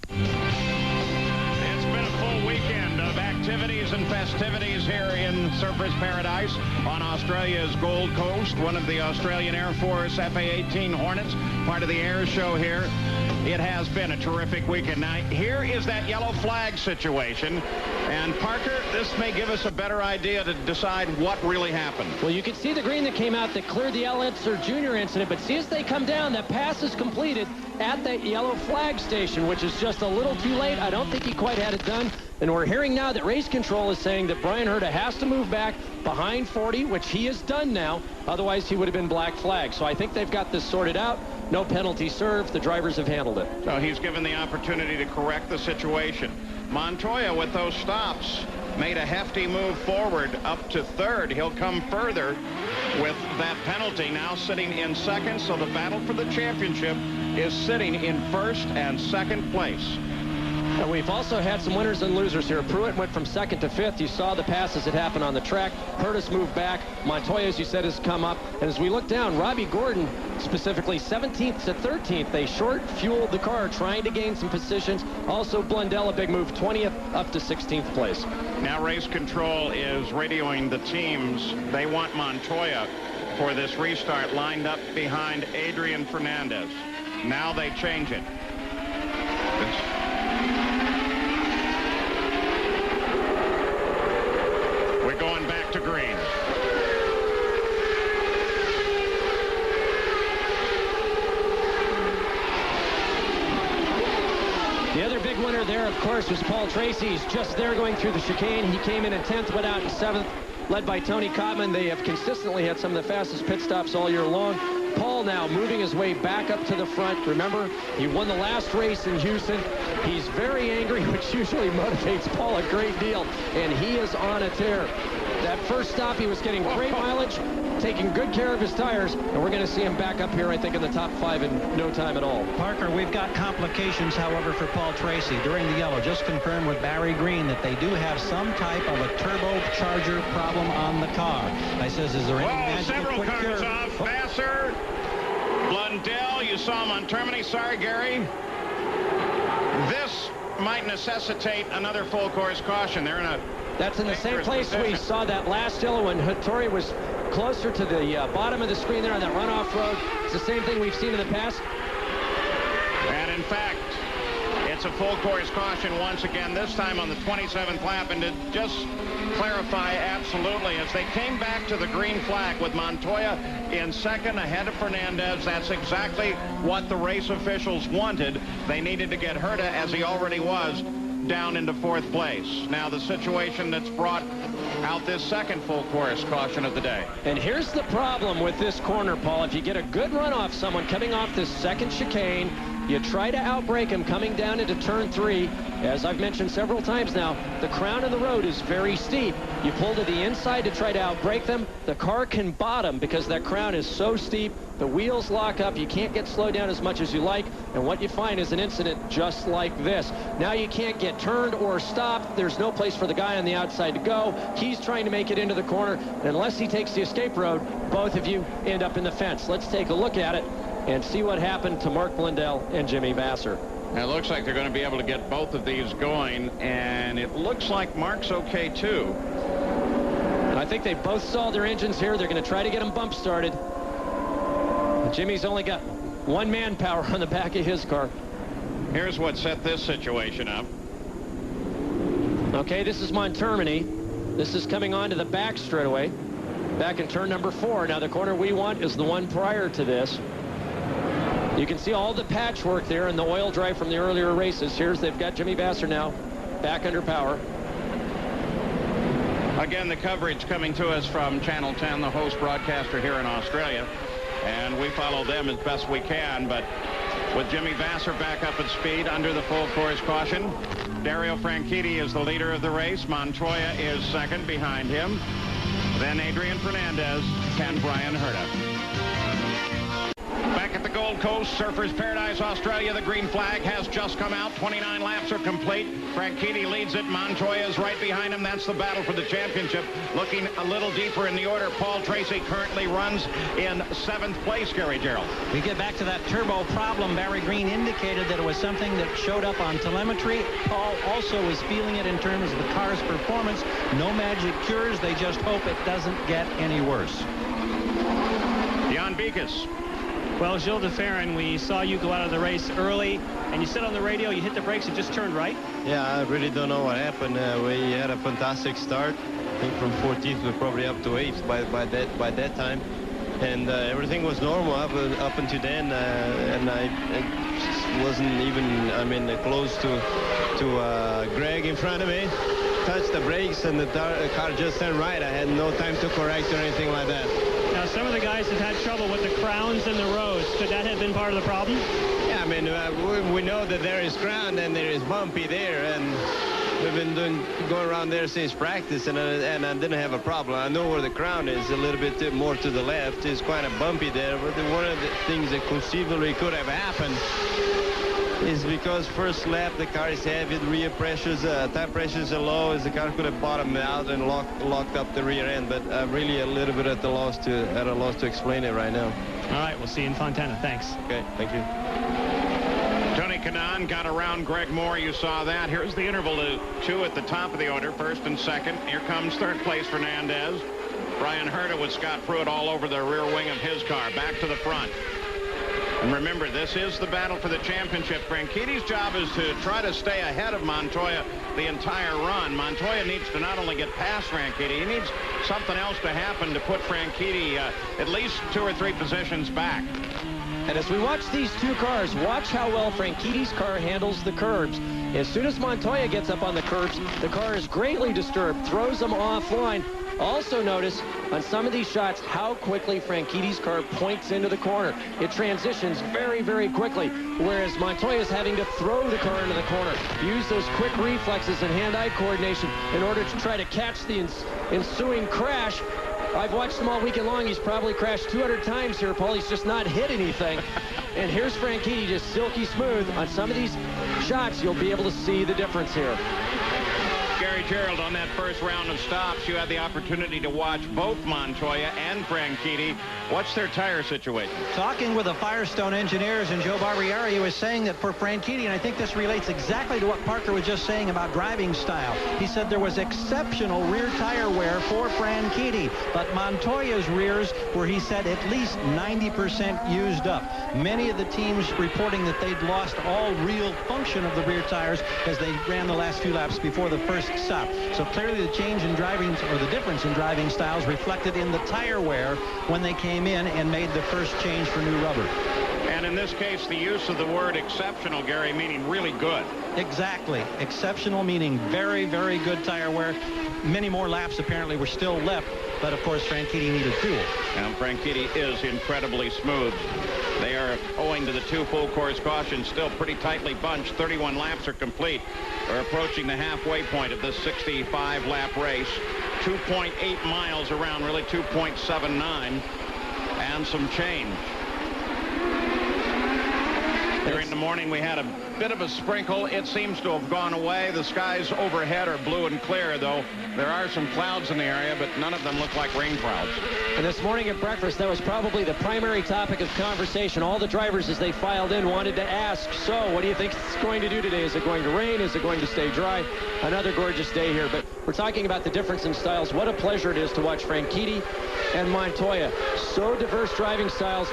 It's been a full weekend of activities and festivities here in Surfers Paradise on Australia's Gold Coast, one of the Australian Air Force FA-18 Hornets, part of the air show here. It has been a terrific weekend. Now, here is that yellow flag situation. And, Parker, this may give us a better idea to decide what really happened. Well, you can see the green that came out that cleared the Al Unser Jr. incident. But see, as they come down, that pass is completed at that yellow flag station, which is just a little too late. I don't think he quite had it done. And we're hearing now that race control is saying that Brian Herta has to move back behind 40, which he has done now. Otherwise, he would have been black flag. So I think they've got this sorted out. No penalty served. The drivers have handled it. So he's given the opportunity to correct the situation. Montoya, with those stops, made a hefty move forward up to third. He'll come further with that penalty, now sitting in second. So the battle for the championship is sitting in first and second place. And we've also had some winners and losers here. Pruitt went from 2nd to 5th. You saw the passes that happened on the track. Curtis moved back. Montoya, as you said, has come up. And as we look down, Robbie Gordon, specifically 17th to 13th, they short-fueled the car, trying to gain some positions. Also, Blundell, a big move, 20th up to 16th place. Now race control is radioing the teams. They want Montoya for this restart lined up behind Adrian Fernandez. Now they change it. We're going back to green. The other big winner there, of course, was Paul Tracy. He's just there going through the chicane. He came in 10th, went out in 7th, led by Tony Cotman. They have consistently had some of the fastest pit stops all year long. Paul now moving his way back up to the front. Remember, he won the last race in Houston. He's very angry, which usually motivates Paul a great deal, and he is on a tear. That first stop, he was getting great mileage, taking good care of his tires, and we're going to see him back up here, I think, in the top 5 in no time at all. Parker, we've got complications, however, for Paul Tracy during the yellow. Just confirmed with Barry Green that they do have some type of a turbocharger problem on the car. I says, is there any magical several quick cars cure? off. Vassar, Blundell, you saw him on Termini. Sorry, Gary. This might necessitate another full course caution. They're in a That's in the same place position. we saw that last yellow when Hattori was closer to the bottom of the screen there on that runoff road. It's the same thing we've seen in the past. And in fact, it's a full course caution once again, this time on the 27th lap. And to just clarify, absolutely, as they came back to the green flag with Montoya in 2nd ahead of Fernandez, that's exactly what the race officials wanted. They needed to get Herta, as he already was, down into 4th place. Now the situation that's brought out this second full course caution of the day. And here's the problem with this corner, Paul. If you get a good run off someone coming off this second chicane, you try to outbrake him coming down into turn 3. As I've mentioned several times now, the crown of the road is very steep. You pull to the inside to try to outbrake them. The car can bottom because that crown is so steep. The wheels lock up. You can't get slowed down as much as you like. And what you find is an incident just like this. Now you can't get turned or stopped. There's no place for the guy on the outside to go. He's trying to make it into the corner. And unless he takes the escape road, both of you end up in the fence. Let's take a look at it and see what happened to Mark Blundell and Jimmy Vassar. It looks like they're going to be able to get both of these going, and it looks like Mark's okay too. I think they both stalled their engines here. They're going to try to get them bump started. Jimmy's only got one manpower on the back of his car. Here's what set this situation up. Okay, this is Montermini. This is coming on to the back straightaway. Back in turn number 4. Now the corner we want is the one prior to this. You can see all the patchwork there and the oil dry from the earlier races. They've got Jimmy Vassar now back under power. Again, the coverage coming to us from Channel 10, the host broadcaster here in Australia. And we follow them as best we can. But with Jimmy Vassar back up at speed under the full course caution, Dario Franchitti is the leader of the race. Montoya is 2nd behind him. Then Adrian Fernandez and Brian Herta. Back at the Gold Coast, Surfers Paradise, Australia, the green flag has just come out. 29 laps are complete. Franchitti leads it. Montoya's right behind him. That's the battle for the championship. Looking a little deeper in the order, Paul Tracy currently runs in 7th place, Gary Gerald. We get back to that turbo problem. Barry Green indicated that it was something that showed up on telemetry. Paul also is feeling it in terms of the car's performance. No magic cures. They just hope it doesn't get any worse. Jan Beekes. Well, Gilles de Ferran, we saw you go out of the race early, and you said on the radio you hit the brakes and just turned right. Yeah, I really don't know what happened. We had a fantastic start. I think from 14th we're probably up to 8th by that time, and everything was normal up until then. And I wasn't even close to Greg in front of me. Touched the brakes and the car just turned right. I had no time to correct or anything like that. Now, some of the guys have had trouble with the crowns and the roads. Could that have been part of the problem? Yeah, I mean, we know that there is crown and there is bumpy there, and we've been going around there since practice, and I didn't have a problem. I know where the crown is, a little bit more to the left. It's quite a bumpy there, but one of the things that conceivably could have happened is because first lap the car is heavy, the rear pressures, tire pressures are low, as the car could have bottomed out and locked up the rear end. But I'm really a little bit at a loss to explain it right now. All right, we'll see you in Fontana. Thanks. Okay, thank you. Tony Kanaan got around Greg Moore. You saw that. Here's the interval to 2 at the top of the order, first and second. Here comes third place Fernandez. Brian Herta with Scott Pruitt all over the rear wing of his car. Back to the front. And remember, this is the battle for the championship. Frankitti's job is to try to stay ahead of Montoya the entire run. Montoya needs to not only get past Franchitti, he needs something else to happen to put Franchitti at least 2 or 3 positions back. And as we watch these two cars, watch how well Franchitti's car handles the curbs. As soon as Montoya gets up on the curbs, the car is greatly disturbed, throws them offline. Also notice on some of these shots how quickly Franchitti's car points into the corner. It transitions very, very quickly, whereas Montoya is having to throw the car into the corner. Use those quick reflexes and hand-eye coordination in order to try to catch the ensuing crash. I've watched him all weekend long. He's probably crashed 200 times here, Paul. He's just not hit anything. And here's Franchitti, just silky smooth. On some of these shots, you'll be able to see the difference here. Gary Gerald, on that first round of stops, you had the opportunity to watch both Montoya and Franchitti. What's their tire situation? Talking with the Firestone engineers and Joe Barbieri, he was saying that for Franchitti, and I think this relates exactly to what Parker was just saying about driving style. He said there was exceptional rear tire wear for Franchitti, but Montoya's rears were, he said, at least 90% used up. Many of the teams reporting that they'd lost all real function of the rear tires as they ran the last few laps before the first stop. So clearly the change in driving, or the difference in driving styles, reflected in the tire wear when they came in and made the first change for new rubber. And in this case, the use of the word exceptional, Gary, meaning really good. Exactly. Exceptional meaning very, very good tire wear. Many more laps apparently were still left, but of course Franchitti needed fuel. And Franchitti is incredibly smooth. They are, owing to the 2 full course cautions, still pretty tightly bunched. 31 laps are complete. We're approaching the halfway point of this 65 lap race. 2.8 miles around, really 2.79, and some change. During the morning, we had a bit of a sprinkle. It seems to have gone away. The skies overhead are blue and clear, though there are some clouds in the area, but none of them look like rain clouds. And this morning at breakfast, that was probably the primary topic of conversation. All the drivers, as they filed in, wanted to ask, so what do you think it's going to do today? Is it going to rain? Is it going to stay dry? Another gorgeous day here, but we're talking about the difference in styles. What a pleasure it is to watch Franchitti and Montoya. So diverse driving styles.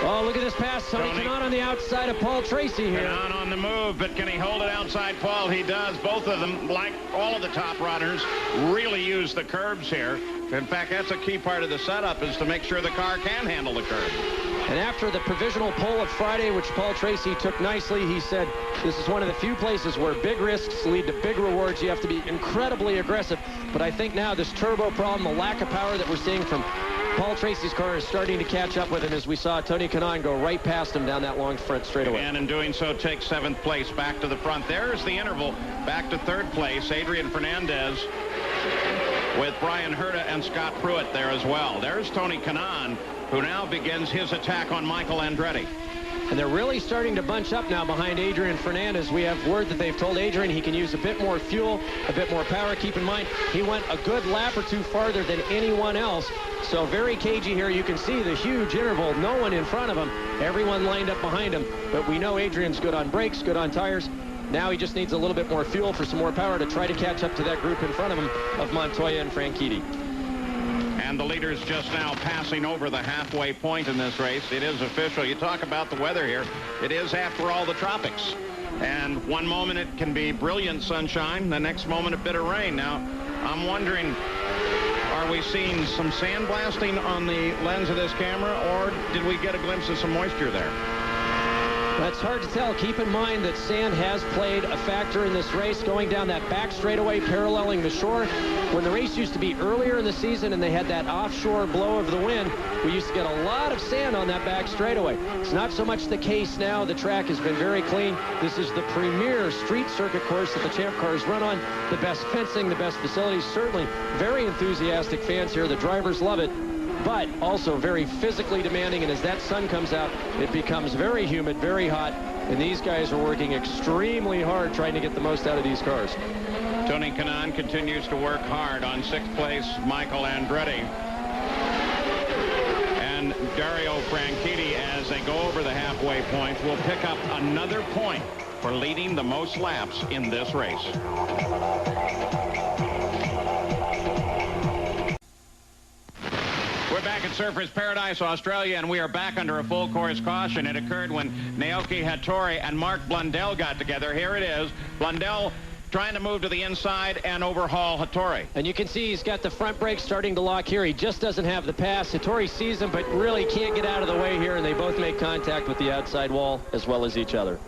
Oh, look at this pass. Tony Kanaan on the outside of Paul Tracy here. Kanaan on the move, but can he hold it outside Paul? He does. Both of them, like all of the top runners, really use the curbs here. In fact, that's a key part of the setup, is to make sure the car can handle the curb. And after the provisional poll of Friday, which Paul Tracy took nicely, he said, this is one of the few places where big risks lead to big rewards. You have to be incredibly aggressive. But I think now this turbo problem, the lack of power that we're seeing from Paul Tracy's car is starting to catch up with him, as we saw Tony Kanaan go right past him down that long front straightaway. And in doing so, takes 7th place back to the front. There's the interval back to 3rd place. Adrian Fernandez with Brian Herta and Scott Pruitt there as well. There's Tony Kanaan, who now begins his attack on Michael Andretti. And they're really starting to bunch up now behind Adrian Fernandez. We have word that they've told Adrian he can use a bit more fuel, a bit more power. Keep in mind, he went a good lap or 2 farther than anyone else. So very cagey here. You can see the huge interval. No one in front of him. Everyone lined up behind him. But we know Adrian's good on brakes, good on tires. Now he just needs a little bit more fuel for some more power to try to catch up to that group in front of him of Montoya and Franchitti. And the leaders just now passing over the halfway point in this race. It is official. You talk about the weather here. It is, after all, the tropics. And one moment it can be brilliant sunshine, the next moment a bit of rain. Now, I'm wondering, are we seeing some sandblasting on the lens of this camera, or did we get a glimpse of some moisture there? That's hard to tell. Keep in mind that sand has played a factor in this race, going down that back straightaway, paralleling the shore. When the race used to be earlier in the season and they had that offshore blow of the wind, we used to get a lot of sand on that back straightaway. It's not so much the case now. The track has been very clean. This is the premier street circuit course that the Champ cars run on. The best fencing, the best facilities. Certainly very enthusiastic fans here. The drivers love it, but also very physically demanding. And as that sun comes out, it becomes very humid, very hot. And these guys are working extremely hard trying to get the most out of these cars. Tony Kanaan continues to work hard on 6th place Michael Andretti. And Dario Franchitti, as they go over the halfway point, will pick up another point for leading the most laps in this race. We're back at Surfers Paradise, Australia, and we are back under a full course caution. It occurred when Naoki Hattori and Mark Blundell got together. Here it is. Blundell trying to move to the inside and overhaul Hattori. And you can see he's got the front brake starting to lock here. He just doesn't have the pass. Hattori sees him, but really can't get out of the way here, and they both make contact with the outside wall as well as each other.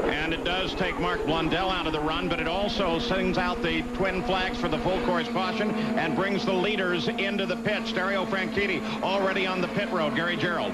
And it does take Mark Blundell out of the run, but it also sends out the twin flags for the full course caution and brings the leaders into the pits. Dario Franchitti already on the pit road. Gary Gerald.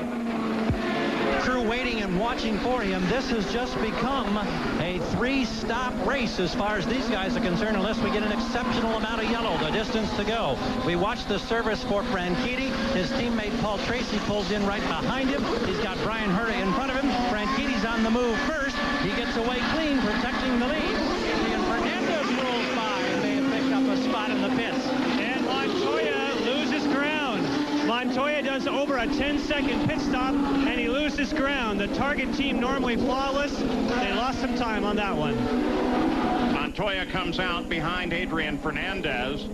Crew waiting and watching for him. This has just become a 3-stop race as far as these guys are concerned, unless we get an exceptional amount of yellow. The distance to go. We watch the service for Franchitti. His teammate Paul Tracy pulls in right behind him. He's got Brian Herta in front of him. Franchitti's on the move first. He gets away clean, protecting the lead. And Fernandez rolls by and may have picked up a spot in the pits. And Montoya loses ground. Montoya does over a 10-second pit stop, and he loses ground. The target team normally flawless. They lost some time on that one. Montoya comes out behind Adrian Fernandez.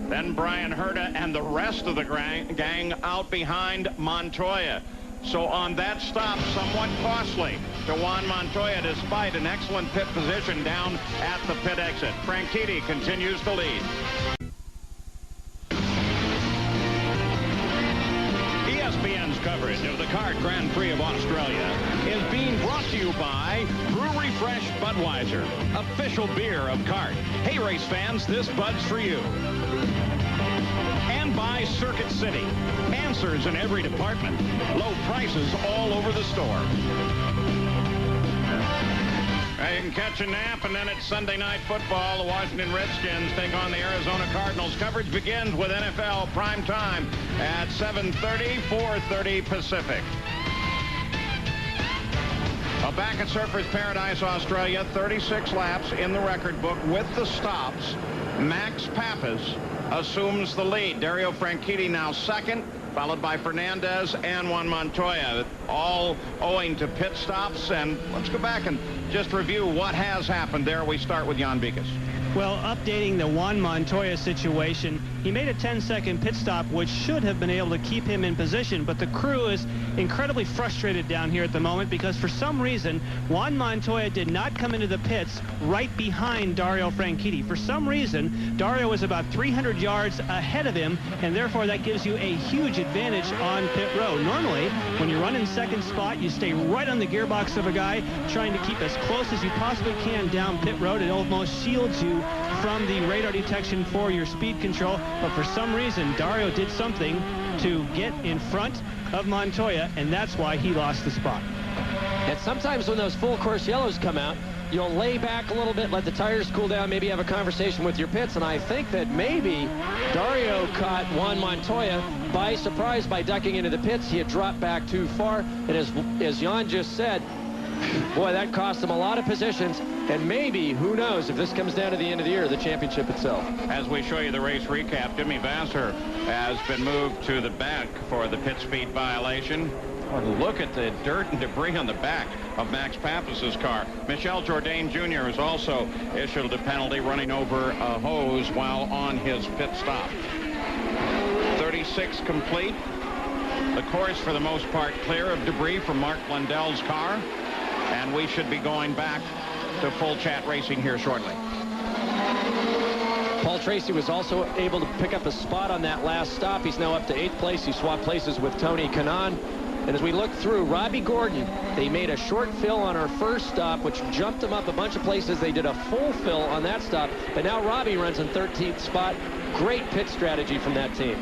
Then Brian Herta and the rest of the gang out behind Montoya. So on that stop, somewhat costly to Juan Montoya, despite an excellent pit position down at the pit exit. Franchitti continues to lead. ESPN's coverage of the Kart Grand Prix of Australia is being brought to you by Brewery Fresh Budweiser, official beer of Kart. Hey, race fans, this Bud's for you. And by Circuit City. Answers in every department. Low prices all over the store. You can catch a nap, and then it's Sunday Night Football. The Washington Redskins take on the Arizona Cardinals. Coverage begins with NFL prime time at 7:30, 4:30 Pacific. Well, back at Surfers Paradise, Australia, 36 laps in the record book with the stops. Max Papis assumes the lead. Dario Franchitti now second, followed by Fernandez and Juan Montoya, all owing to pit stops. And let's go back and just review what has happened there. We start with Jan Bikas. Well, updating the Juan Montoya situation, he made a 10-second pit stop, which should have been able to keep him in position, but the crew is incredibly frustrated down here at the moment because for some reason, Juan Montoya did not come into the pits right behind Dario Franchitti. For some reason, Dario was about 300 yards ahead of him, and therefore that gives you a huge advantage on pit road. Normally, when you run in second spot, you stay right on the gearbox of a guy, trying to keep as close as you possibly can down pit road. It almost shields you from the radar detection for your speed control, but for some reason Dario did something to get in front of Montoya, and that's why he lost the spot. And sometimes when those full course yellows come out, you'll lay back a little bit, let the tires cool down, maybe have a conversation with your pits, and I think that maybe Dario caught Juan Montoya by surprise by ducking into the pits. He had dropped back too far, and as Jan just said, boy, that cost him a lot of positions, and maybe, who knows, if this comes down to the end of the year, the championship itself. As we show you the race recap, Jimmy Vasser has been moved to the back for the pit speed violation. Oh, look at the dirt and debris on the back of Max Papis' car. Michel Jourdain Jr. is also issued a penalty running over a hose while on his pit stop. 36 complete. The course, for the most part, clear of debris from Mark Blundell's car. And we should be going back to full chat racing here shortly. Paul Tracy was also able to pick up a spot on that last stop. He's now up to 8th place. He swapped places with Tony Kanaan. And as we look through, Robbie Gordon, they made a short fill on our first stop, which jumped him up a bunch of places. They did a full fill on that stop, but now Robbie runs in 13th spot. Great pit strategy from that team.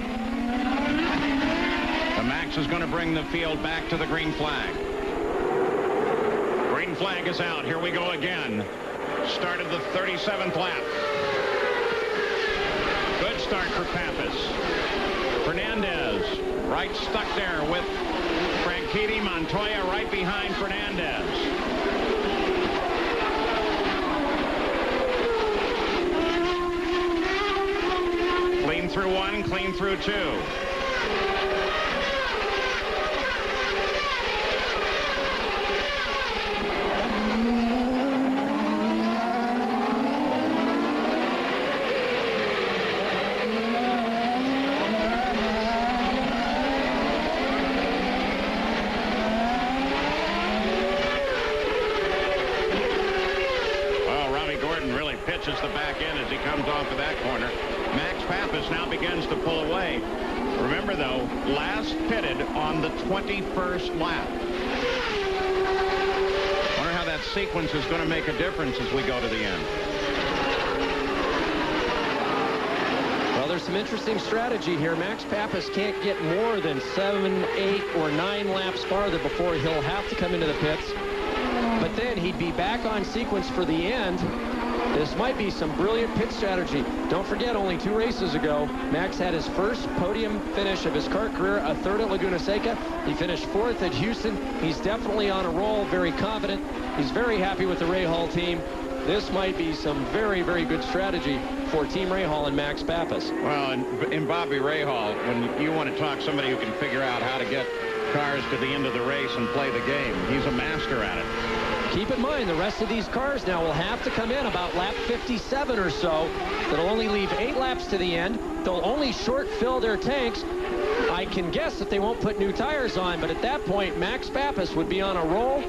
The Max is going to bring the field back to the green flag. Green flag is out. Here we go again. Start of the 37th lap. Good start for Papis. Fernandez right stuck there with Franchitti. Montoya right behind Fernandez. clean through one, clean through two. Pitches the back end as he comes off of that corner. Max Papis now begins to pull away. Remember, though, last pitted on the 21st lap. Wonder how that sequence is going to make a difference as we go to the end. Well, there's some interesting strategy here. Max Papis can't get more than 7, 8, or 9 laps farther before he'll have to come into the pits. But then he'd be back on sequence for the end. This might be some brilliant pit strategy. Don't forget, only 2 races ago, Max had his first podium finish of his kart career, a third at Laguna Seca. He finished 4th at Houston. He's definitely on a roll, very confident. He's very happy with the Rahal team. This might be some very, very good strategy for Team Rahal and Max Papis. Well, in Bobby Rahal, when you want to talk somebody who can figure out how to get cars to the end of the race and play the game, he's a master at it. Keep in mind, the rest of these cars now will have to come in about lap 57 or so. That'll only leave 8 laps to the end. They'll only short fill their tanks. I can guess that they won't put new tires on, but at that point, Max Papis would be on a roll.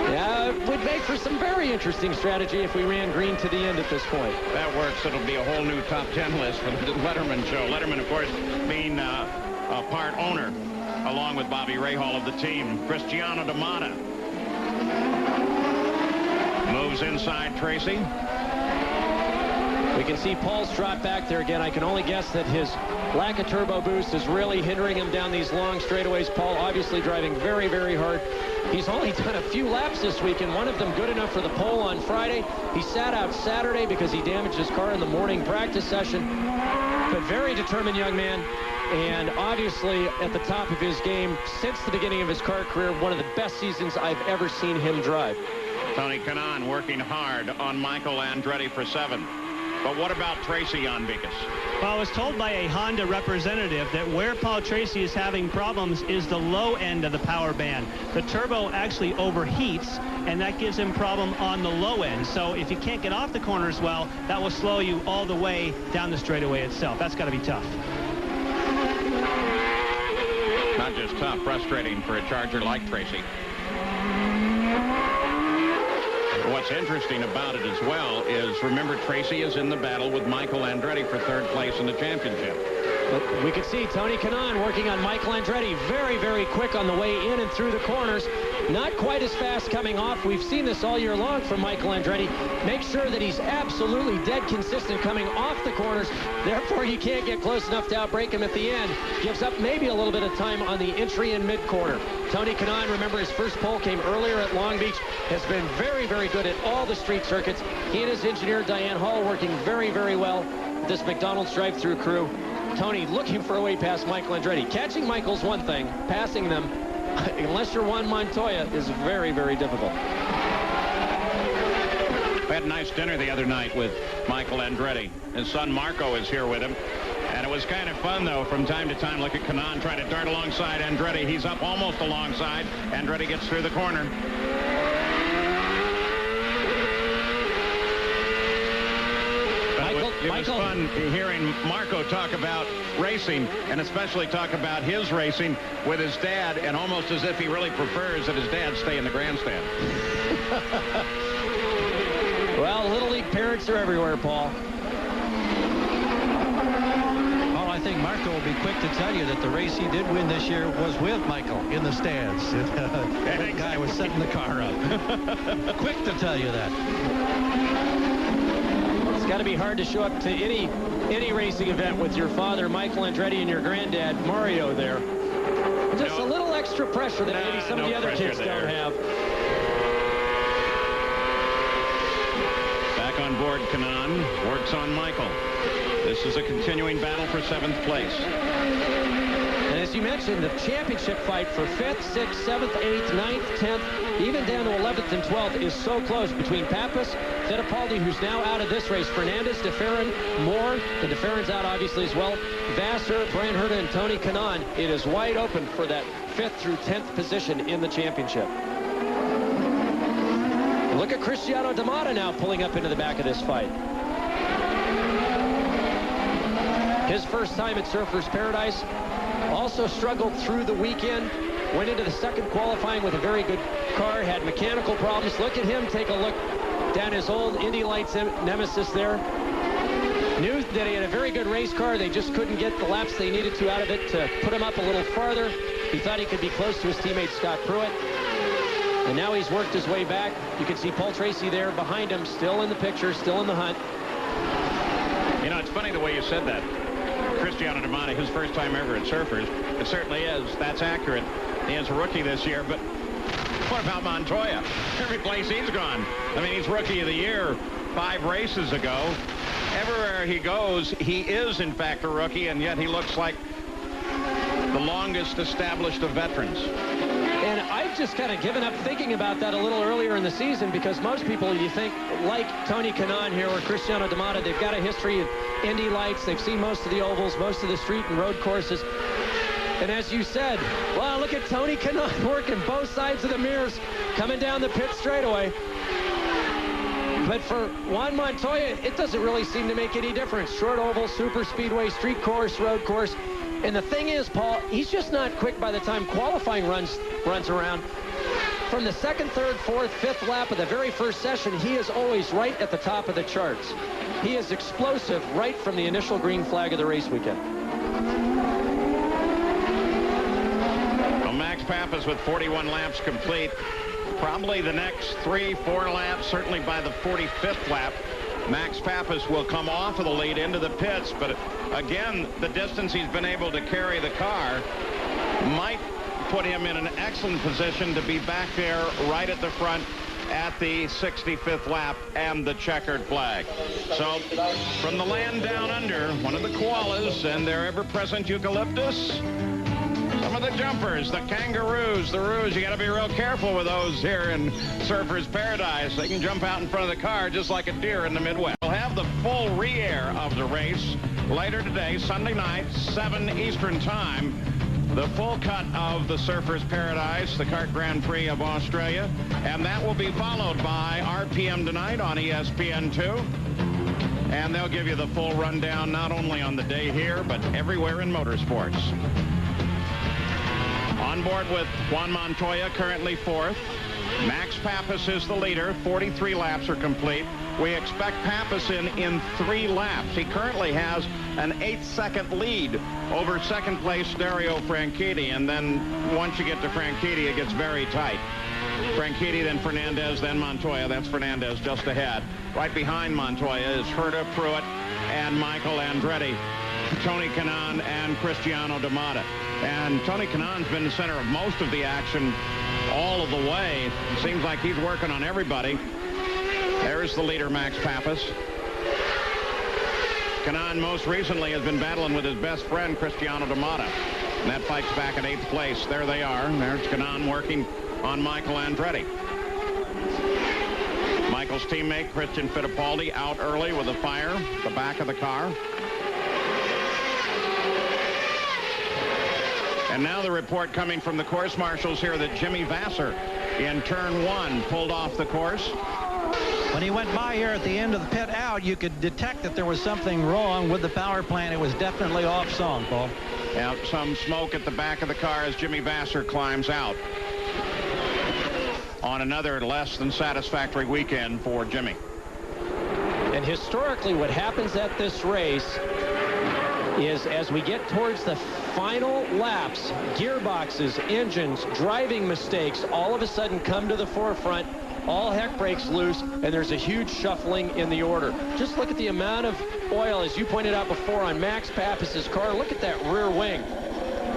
Yeah, it would make for some very interesting strategy if we ran green to the end at this point. That works. It'll be a whole new top 10 list for the Letterman show. Letterman, of course, being a part owner, along with Bobby Rahal of the team. Cristiano D'Amata moves inside Tracy. We can see Paul's drop back there again. I can only guess that his lack of turbo boost is really hindering him down these long straightaways. Paul obviously driving very, very hard. He's only done a few laps this week, and one of them good enough for the pole on Friday. He sat out Saturday because he damaged his car in the morning practice session. But very determined young man, and obviously at the top of his game since the beginning of his kart career. One of the best seasons I've ever seen him drive. Tony Kanaan working hard on Michael Andretti for 7. But what about Tracy on Papis? Well, I was told by a Honda representative that where Paul Tracy is having problems is the low end of the power band. The turbo actually overheats, and that gives him problem on the low end. So if you can't get off the corners well, that will slow you all the way down the straightaway itself. That's got to be tough. Not just tough, frustrating for a Charger like Tracy. What's interesting about it as well is, remember, Tracy is in the battle with Michael Andretti for 3rd place in the championship. But we can see Tony Kanaan working on Michael Andretti very, very quick on the way in and through the corners. Not quite as fast coming off. We've seen this all year long from Michael Andretti. Make sure that he's absolutely dead consistent coming off the corners. Therefore, you can't get close enough to outbrake him at the end. Gives up maybe a little bit of time on the entry and mid-corner. Tony Kanaan, remember, his first pole came earlier at Long Beach, has been very, very good at all the street circuits. He and his engineer, Diane Hall, working very, very well. This McDonald's drive-through crew. Tony looking for a way past Michael Andretti. Catching Michael's one thing. Passing them, unless you're Juan Montoya, is very, very difficult. We had a nice dinner the other night with Michael Andretti. His son Marco is here with him. And it was kind of fun, though, from time to time. Look at Kanaan trying to dart alongside Andretti. He's up almost alongside. Andretti gets through the corner. It was fun hearing Marco talk about racing, and especially talk about his racing with his dad, and almost as if he really prefers that his dad stay in the grandstand. Well, Little League parents are everywhere, Paul. Well, I think Marco will be quick to tell you that the race he did win this year was with Michael in the stands. That guy was setting the car up. Quick to tell you that. It's got to be hard to show up to any racing event with your father, Michael Andretti, and your granddad, Mario, there. Just a little extra pressure that maybe some of the other kids don't have. Back on board, Kanaan works on Michael. This is a continuing battle for 7th place. And as you mentioned, the championship fight for 5th, 6th, 7th, 8th, 9th, 10th, even down to 11th and 12th is so close between Papis, Fittipaldi, who's now out of this race, Fernandez, DeFerrin, Moore, and DeFerrin's out obviously as well, Vassar, Brian Herta, and Tony Kanaan. It is wide open for that 5th through 10th position in the championship. Look at Cristiano D'Amata now pulling up into the back of this fight. His first time at Surfers Paradise. Also struggled through the weekend. Went into the second qualifying with a very good car. Had mechanical problems. Look at him. Take a look down his old Indy Lights nemesis there. Knew that he had a very good race car. They just couldn't get the laps they needed to out of it to put him up a little farther. He thought he could be close to his teammate Scott Pruitt. And now he's worked his way back. You can see Paul Tracy there behind him, still in the picture, still in the hunt. You know, it's funny the way you said that. Cristiano D'Amata, his first time ever at Surfers. It certainly is. That's accurate. He is a rookie this year, but what about Montoya? Every place he's gone. I mean, he's Rookie of the Year 5 races ago. Everywhere he goes, he is, in fact, a rookie, and yet he looks like the longest established of veterans. And I've just kind of given up thinking about that a little earlier in the season, because most people, you think, like Tony Kanaan here or Cristiano D'Amata, they've got a history of Indy Lights. They've seen most of the ovals, most of the street and road courses. And as you said, wow, look at Tony Kanaan working both sides of the mirrors, coming down the pit straightaway. But for Juan Montoya, it doesn't really seem to make any difference. Short oval, super speedway, street course, road course. And the thing is, Paul, he's just not quick by the time qualifying runs around. From the 2nd, 3rd, 4th, 5th lap of the very first session, he is always right at the top of the charts. He is explosive right from the initial green flag of the race weekend. Well, Max Papis with 41 laps complete. Probably the next 3-4 laps, certainly by the 45th lap, Max Papis will come off of the lead into the pits, but again, the distance he's been able to carry the car might put him in an excellent position to be back there right at the front at the 65th lap and the checkered flag. So from the land down under, one of the koalas and their ever-present eucalyptus, some of the jumpers, the kangaroos, the roos. You got to be real careful with those here in Surfers Paradise. They can jump out in front of the car just like a deer in the Midwest. We'll have the full re-air of the race later today, Sunday night, 7 Eastern Time. The full cut of the Surfers Paradise, the Kart Grand Prix of Australia. And that will be followed by RPM tonight on ESPN2. And they'll give you the full rundown not only on the day here, but everywhere in motorsports. On board with Juan Montoya, currently 4th. Max Papis is the leader. 43 laps are complete. We expect Papis in 3 laps. He currently has an 8-second lead over second place Dario Franchitti. And then once you get to Franchitti, it gets very tight. Franchitti, then Fernandez, then Montoya. That's Fernandez just ahead. Right behind Montoya is Herta, Pruitt, and Michael Andretti. Tony Kanaan and Cristiano D'Amata. And Tony Kanaan's been the center of most of the action all of the way. It seems like he's working on everybody. There's the leader, Max Papis. Kanaan most recently has been battling with his best friend, Cristiano D'Amata. And that fight's back at 8th place. There they are. There's Kanaan working on Michael Andretti. Michael's teammate, Christian Fittipaldi, out early with a fire at the back of the car. And now the report coming from the course marshals here that Jimmy Vassar in turn 1 pulled off the course. When he went by here at the end of the pit out, you could detect that there was something wrong with the power plant. It was definitely off song, Paul. Yeah, some smoke at the back of the car as Jimmy Vassar climbs out. On another less than satisfactory weekend for Jimmy. And historically, what happens at this race is as we get towards the final laps, gearboxes, engines, driving mistakes all of a sudden come to the forefront. All heck breaks loose, and there's a huge shuffling in the order. Just look at the amount of oil, as you pointed out before, on Max Papis's car. Look at that rear wing.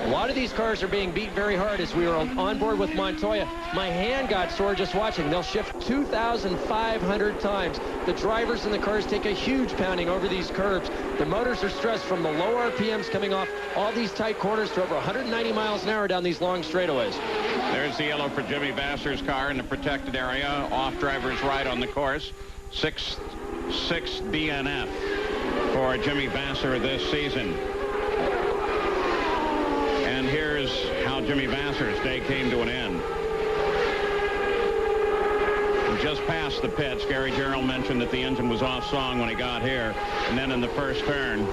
A lot of these cars are being beat very hard. As we were on board with Montoya, my hand got sore just watching. They'll shift 2,500 times. The drivers in the cars take a huge pounding over these curbs. The motors are stressed from the low RPMs coming off all these tight corners to over 190 miles an hour down these long straightaways. There's the yellow for Jimmy Vasser's car in the protected area, off driver's right on the course. Sixth DNF for Jimmy Vasser this season. And here's how Jimmy Vasser's day came to an end. Just past the pits, Gary Gerald mentioned that the engine was off song when he got here, and then in the first turn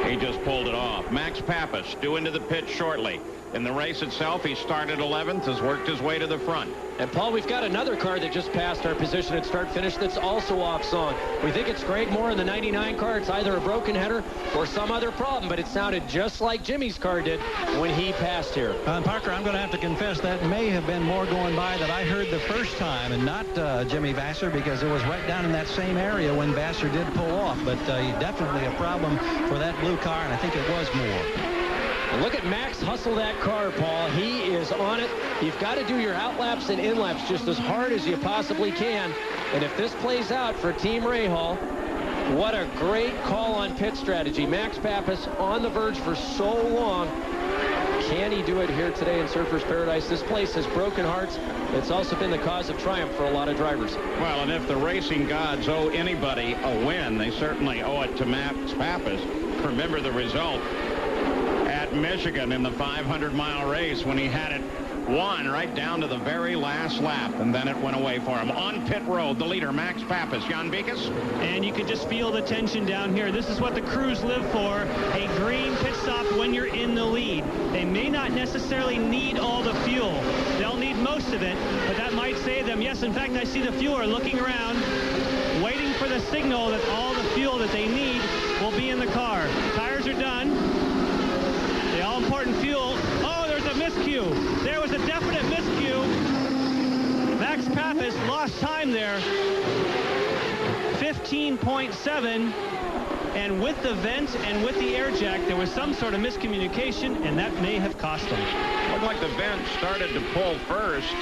he just pulled it off. Max Papis due into the pit shortly. In the race itself, he started 11th, has worked his way to the front. And Paul, we've got another car that just passed our position at start-finish that's also off song. We think it's Greg Moore in the 99 car. It's either a broken header or some other problem, but it sounded just like Jimmy's car did when he passed here. Parker, I'm going to have to confess that may have been more going by that I heard the first time and not Jimmy Vasser, because it was right down in that same area when Vasser did pull off. But definitely a problem for that blue car, and I think it was Moore. And look at Max hustle that car, Paul. He is on it. You've got to do your outlaps and inlaps just as hard as you possibly can. And if this plays out for Team Rahal, what a great call on pit strategy. Max Papis on the verge for so long. Can he do it here today in Surfers Paradise? This place has broken hearts. It's also been the cause of triumph for a lot of drivers. Well, and if the racing gods owe anybody a win, they certainly owe it to Max Papis. Remember the result at Michigan in the 500-mile race when he had it won right down to the very last lap, and then it went away for him. On pit road, the leader, Max Papis. Jan Beekes? And you can just feel the tension down here. This is what the crews live for, a green pit stop when you're in the lead. They may not necessarily need all the fuel. They'll need most of it, but that might save them. Yes, in fact, I see the fueler looking around, waiting for the signal that all the fuel that they need will be in the car. Tires are done. The all-important fuel. Oh, there's a miscue. There was a definite miscue. Max Papis lost time there. 15.7. And with the vent and with the air jack, there was some sort of miscommunication, and that may have cost him. Looked like the vent started to pull first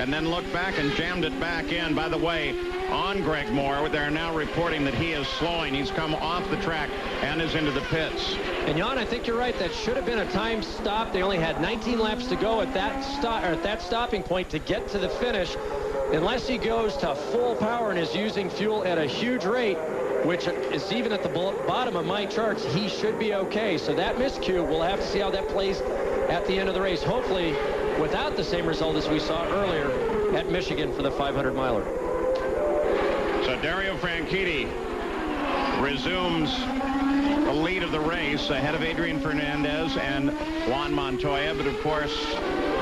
and then looked back and jammed it back in. By the way, on Greg Moore, they're now reporting that he is slowing. He's come off the track and is into the pits. And Jan, I think you're right. That should have been a time stop. They only had 19 laps to go at that stopping point to get to the finish. Unless he goes to full power and is using fuel at a huge rate, which is even at the bottom of my charts, he should be okay. So that miscue, we'll have to see how that plays at the end of the race. Hopefully without the same result as we saw earlier at Michigan for the 500-miler. So Dario Franchitti resumes the lead of the race ahead of Adrian Fernandez and Juan Montoya. But of course,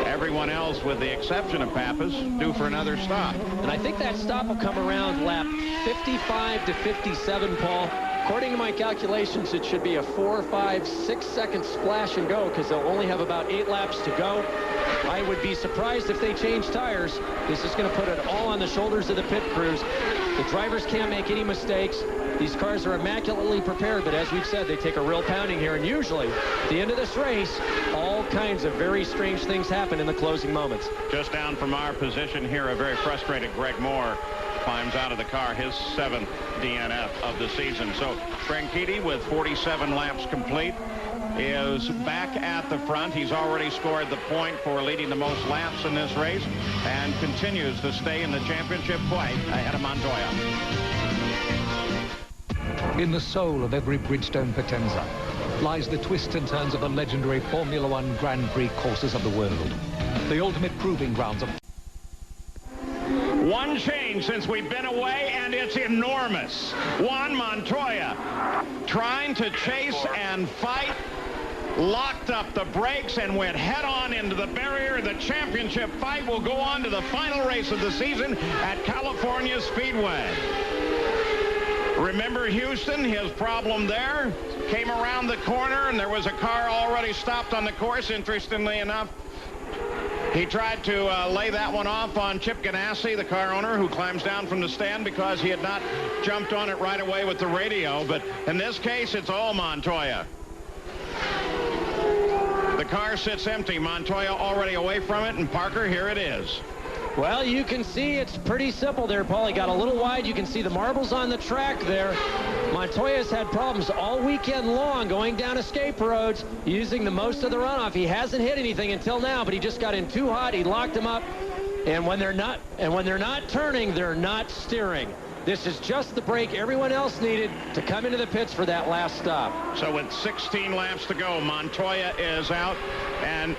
everyone else, with the exception of Papis, due for another stop. And I think that stop will come around lap 55 to 57, Paul. According to my calculations, it should be a 4, 5, 6 second splash and go, because they'll only have about 8 laps to go. I would be surprised if they change tires. This is going to put it all on the shoulders of the pit crews. The drivers can't make any mistakes. These cars are immaculately prepared, but as we've said, they take a real pounding here. And usually, at the end of this race, all kinds of very strange things happen in the closing moments. Just down from our position here, a very frustrated Greg Moore climbs out of the car, his 7th DNF of the season. So Franchitti, with 47 laps complete, is back at the front. He's already scored the point for leading the most laps in this race and continues to stay in the championship fight ahead of Montoya. In the soul of every Bridgestone Potenza lies the twists and turns of the legendary Formula One Grand Prix courses of the world. The ultimate proving grounds of... One change since we've been away, and it's enormous. Juan Montoya trying to chase and fight, locked up the brakes and went head-on into the barrier. The championship fight will go on to the final race of the season at California Speedway. Remember Houston, his problem there? Came around the corner and there was a car already stopped on the course, interestingly enough. He tried to lay that one off on Chip Ganassi, the car owner, who climbs down from the stand because he had not jumped on it right away with the radio. But in this case, it's all Montoya. The car sits empty. Montoya already away from it, and Parker, here it is. Well, you can see it's pretty simple there, Paul. He got a little wide. You can see the marbles on the track there. Montoya's had problems all weekend long going down escape roads, using the most of the runoff. He hasn't hit anything until now, but he just got in too hot. He locked him up. And when they're not turning, they're not steering. This is just the break everyone else needed to come into the pits for that last stop. So with 16 laps to go, Montoya is out, and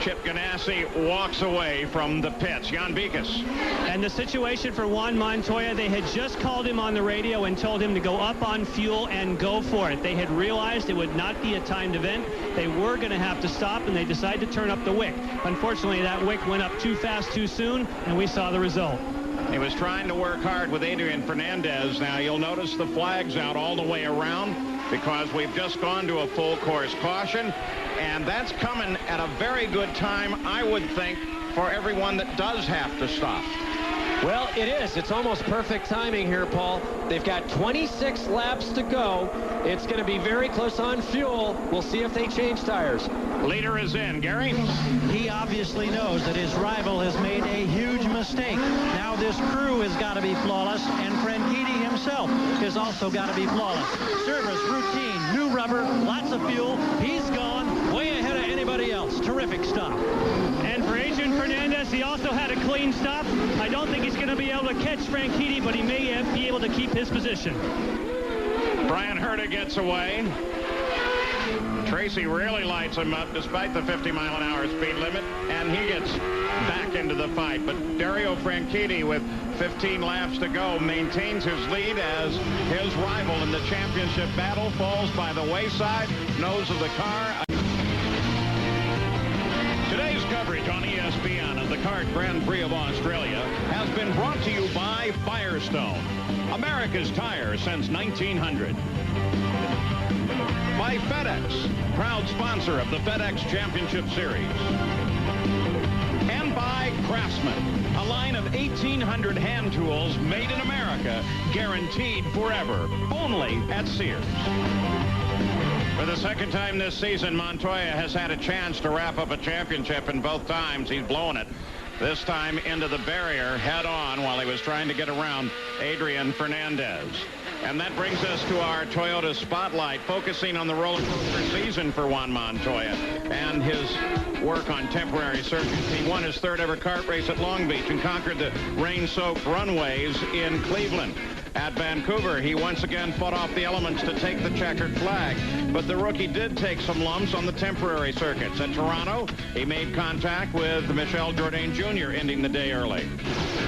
Chip Ganassi walks away from the pits. Jan Beekes. And the situation for Juan Montoya, they had just called him on the radio and told him to go up on fuel and go for it. They had realized it would not be a timed event. They were going to have to stop, and they decided to turn up the wick. Unfortunately, that wick went up too fast too soon, and we saw the result. He was trying to work hard with Adrian Fernandez. Now, you'll notice the flag's out all the way around because we've just gone to a full course caution, and that's coming at a very good time, I would think, for everyone that does have to stop. Well, it is. It's almost perfect timing here, Paul. They've got 26 laps to go. It's going to be very close on fuel. We'll see if they change tires. Leader is in. Gary? He obviously knows that his rival has made a huge mistake. Now this crew has got to be flawless, and Franchitti himself has also got to be flawless. Service, routine, new rubber, lots of fuel. He's gone way ahead of anybody else. Terrific stop. And for Adrian Fernandez, he also had a clean stop. I don't think he's going to be able to catch Franchitti, but he may be able to keep his position. Brian Herta gets away. Tracy really lights him up despite the 50-mile-an-hour speed limit, and he gets back into the fight. But Dario Franchitti, with 15 laps to go, maintains his lead as his rival in the championship battle falls by the wayside, nose of the car. Today's coverage on ESPN of the Kart Grand Prix of Australia has been brought to you by Firestone, America's tire since 1900. By FedEx, proud sponsor of the FedEx Championship Series. And by Craftsman, a line of 1,800 hand tools made in America, guaranteed forever, only at Sears. For the second time this season, Montoya has had a chance to wrap up a championship, and both times he's blown it. This time into the barrier head on while he was trying to get around Adrian Fernandez. And that brings us to our Toyota Spotlight, focusing on the roller coaster season for Juan Montoya and his work on temporary circuits. He won his third ever kart race at Long Beach and conquered the rain-soaked runways in Cleveland. At Vancouver, he once again fought off the elements to take the checkered flag, but the rookie did take some lumps on the temporary circuits. At Toronto, he made contact with Michel Jourdain Jr., ending the day early.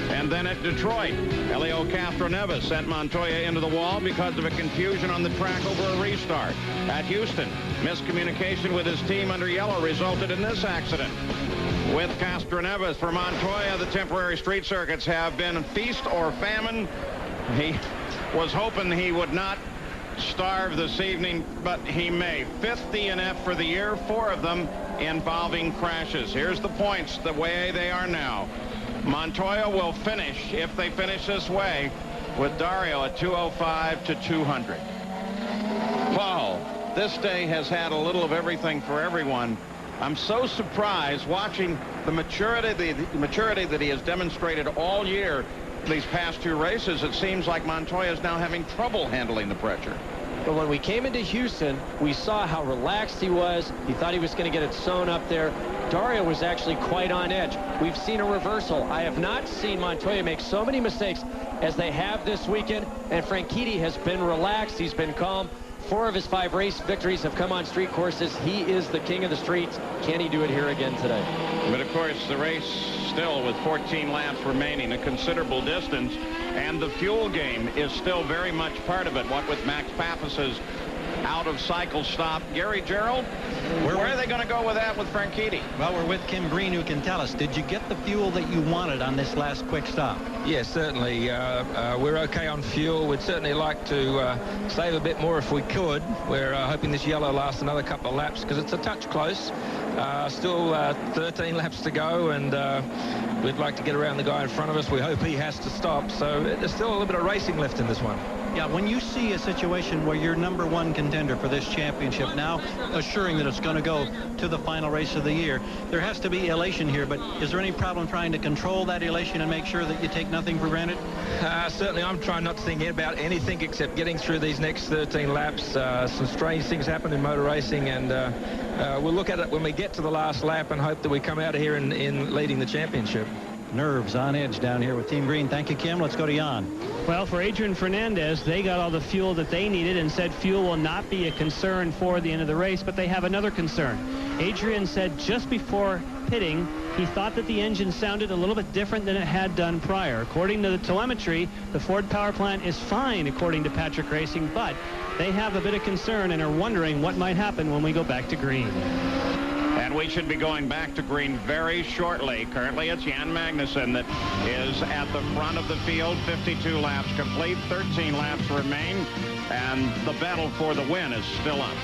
And then at Detroit, Helio Castroneves sent Montoya into the wall because of a confusion on the track over a restart. At Houston, miscommunication with his team under yellow resulted in this accident. With Castroneves for Montoya, the temporary street circuits have been feast or famine. He was hoping he would not starve this evening, but he may. 5th DNF for the year, 4 of them involving crashes. Here's the points the way they are now. Montoya will finish, if they finish this way, with Dario at 205 to 200. Paul, this day has had a little of everything for everyone. I'm so surprised watching the maturity that he has demonstrated all year. These past 2 races, it seems like Montoya is now having trouble handling the pressure. But when we came into Houston, we saw how relaxed he was. He thought he was going to get it sewn up there. Dario was actually quite on edge. We've seen a reversal. I have not seen Montoya make so many mistakes as they have this weekend. And Franchitti has been relaxed. He's been calm. 4 of his 5 race victories have come on street courses. He is the king of the streets. Can he do it here again today? But of course, the race still with 14 laps remaining, a considerable distance, and the fuel game is still very much part of it. What with Max Papis's out-of-cycle stop. Gary Gerald, where are they going to go with that with Franchitti? Well, we're with Kim Green, who can tell us, did you get the fuel that you wanted on this last quick stop? Yes, certainly. We're okay on fuel. We'd certainly like to save a bit more if we could. We're hoping this yellow lasts another couple of laps because it's a touch close. Still 13 laps to go, and we'd like to get around the guy in front of us. We hope he has to stop. So there's still a little bit of racing left in this one. Yeah, when you see a situation where you're #1 contender for this championship, now assuring that it's going to go to the final race of the year, there has to be elation here. But is there any problem trying to control that elation and make sure that you take nothing for granted? Certainly, I'm trying not to think about anything except getting through these next 13 laps. Some strange things happen in motor racing, and we'll look at it when we get to the last lap and hope that we come out of here in leading the championship. Nerves on edge down here with Team Green. Thank you, Kim. Let's go to Jan. Well, for Adrian Fernandez, they got all the fuel that they needed and said fuel will not be a concern for the end of the race, but they have another concern. Adrian said just before pitting, he thought that the engine sounded a little bit different than it had done prior. According to the telemetry, the Ford power plant is fine, according to Patrick Racing, but they have a bit of concern and are wondering what might happen when we go back to green. And we should be going back to green very shortly. Currently, it's Jan Magnussen that is at the front of the field. 52 laps complete, 13 laps remain, and the battle for the win is still on.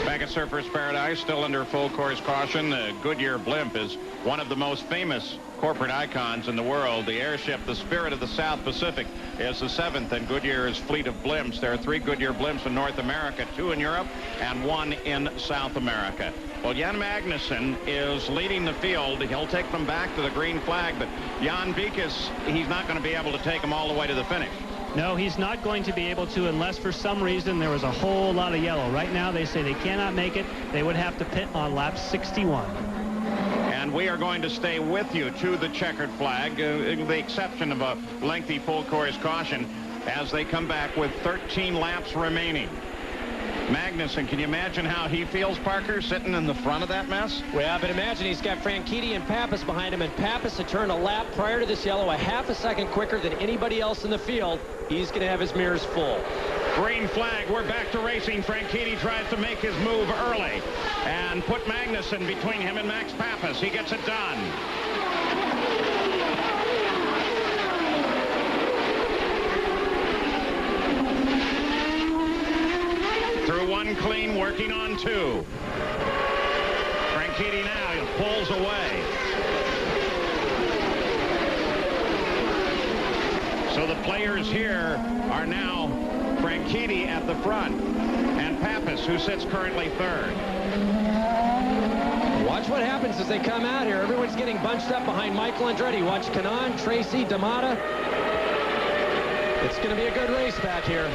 Back at Surfers Paradise, still under full course caution. The Goodyear blimp is one of the most famous corporate icons in the world. The airship, the Spirit of the South Pacific, is the 7th in Goodyear's fleet of blimps. There are 3 Goodyear blimps in North America, 2 in Europe, and 1 in South America. Well, Jan Magnussen is leading the field. He'll take them back to the green flag, but Jan Papis, he's not going to be able to take them all the way to the finish. No, he's not going to be able to unless for some reason there was a whole lot of yellow. Right now they say they cannot make it. They would have to pit on lap 61. And we are going to stay with you to the checkered flag, with the exception of a lengthy full course caution, as they come back with 13 laps remaining. Magnussen, can you imagine how he feels, Parker, sitting in the front of that mess? Well, but imagine he's got Franchitti and Papis behind him, and Papis had turned a lap prior to this yellow a half a second quicker than anybody else in the field. He's going to have his mirrors full. Green flag, we're back to racing. Franchitti tries to make his move early and put Magnussen between him and Max Papis. He gets it done. Through 1 clean, working on 2. Franchitti now pulls away. So the players here are now Franchitti at the front and Papis, who sits currently 3rd. Watch what happens as they come out here. Everyone's getting bunched up behind Michael Andretti. Watch Kanaan, Tracy, D'Amata. It's going to be a good race back here.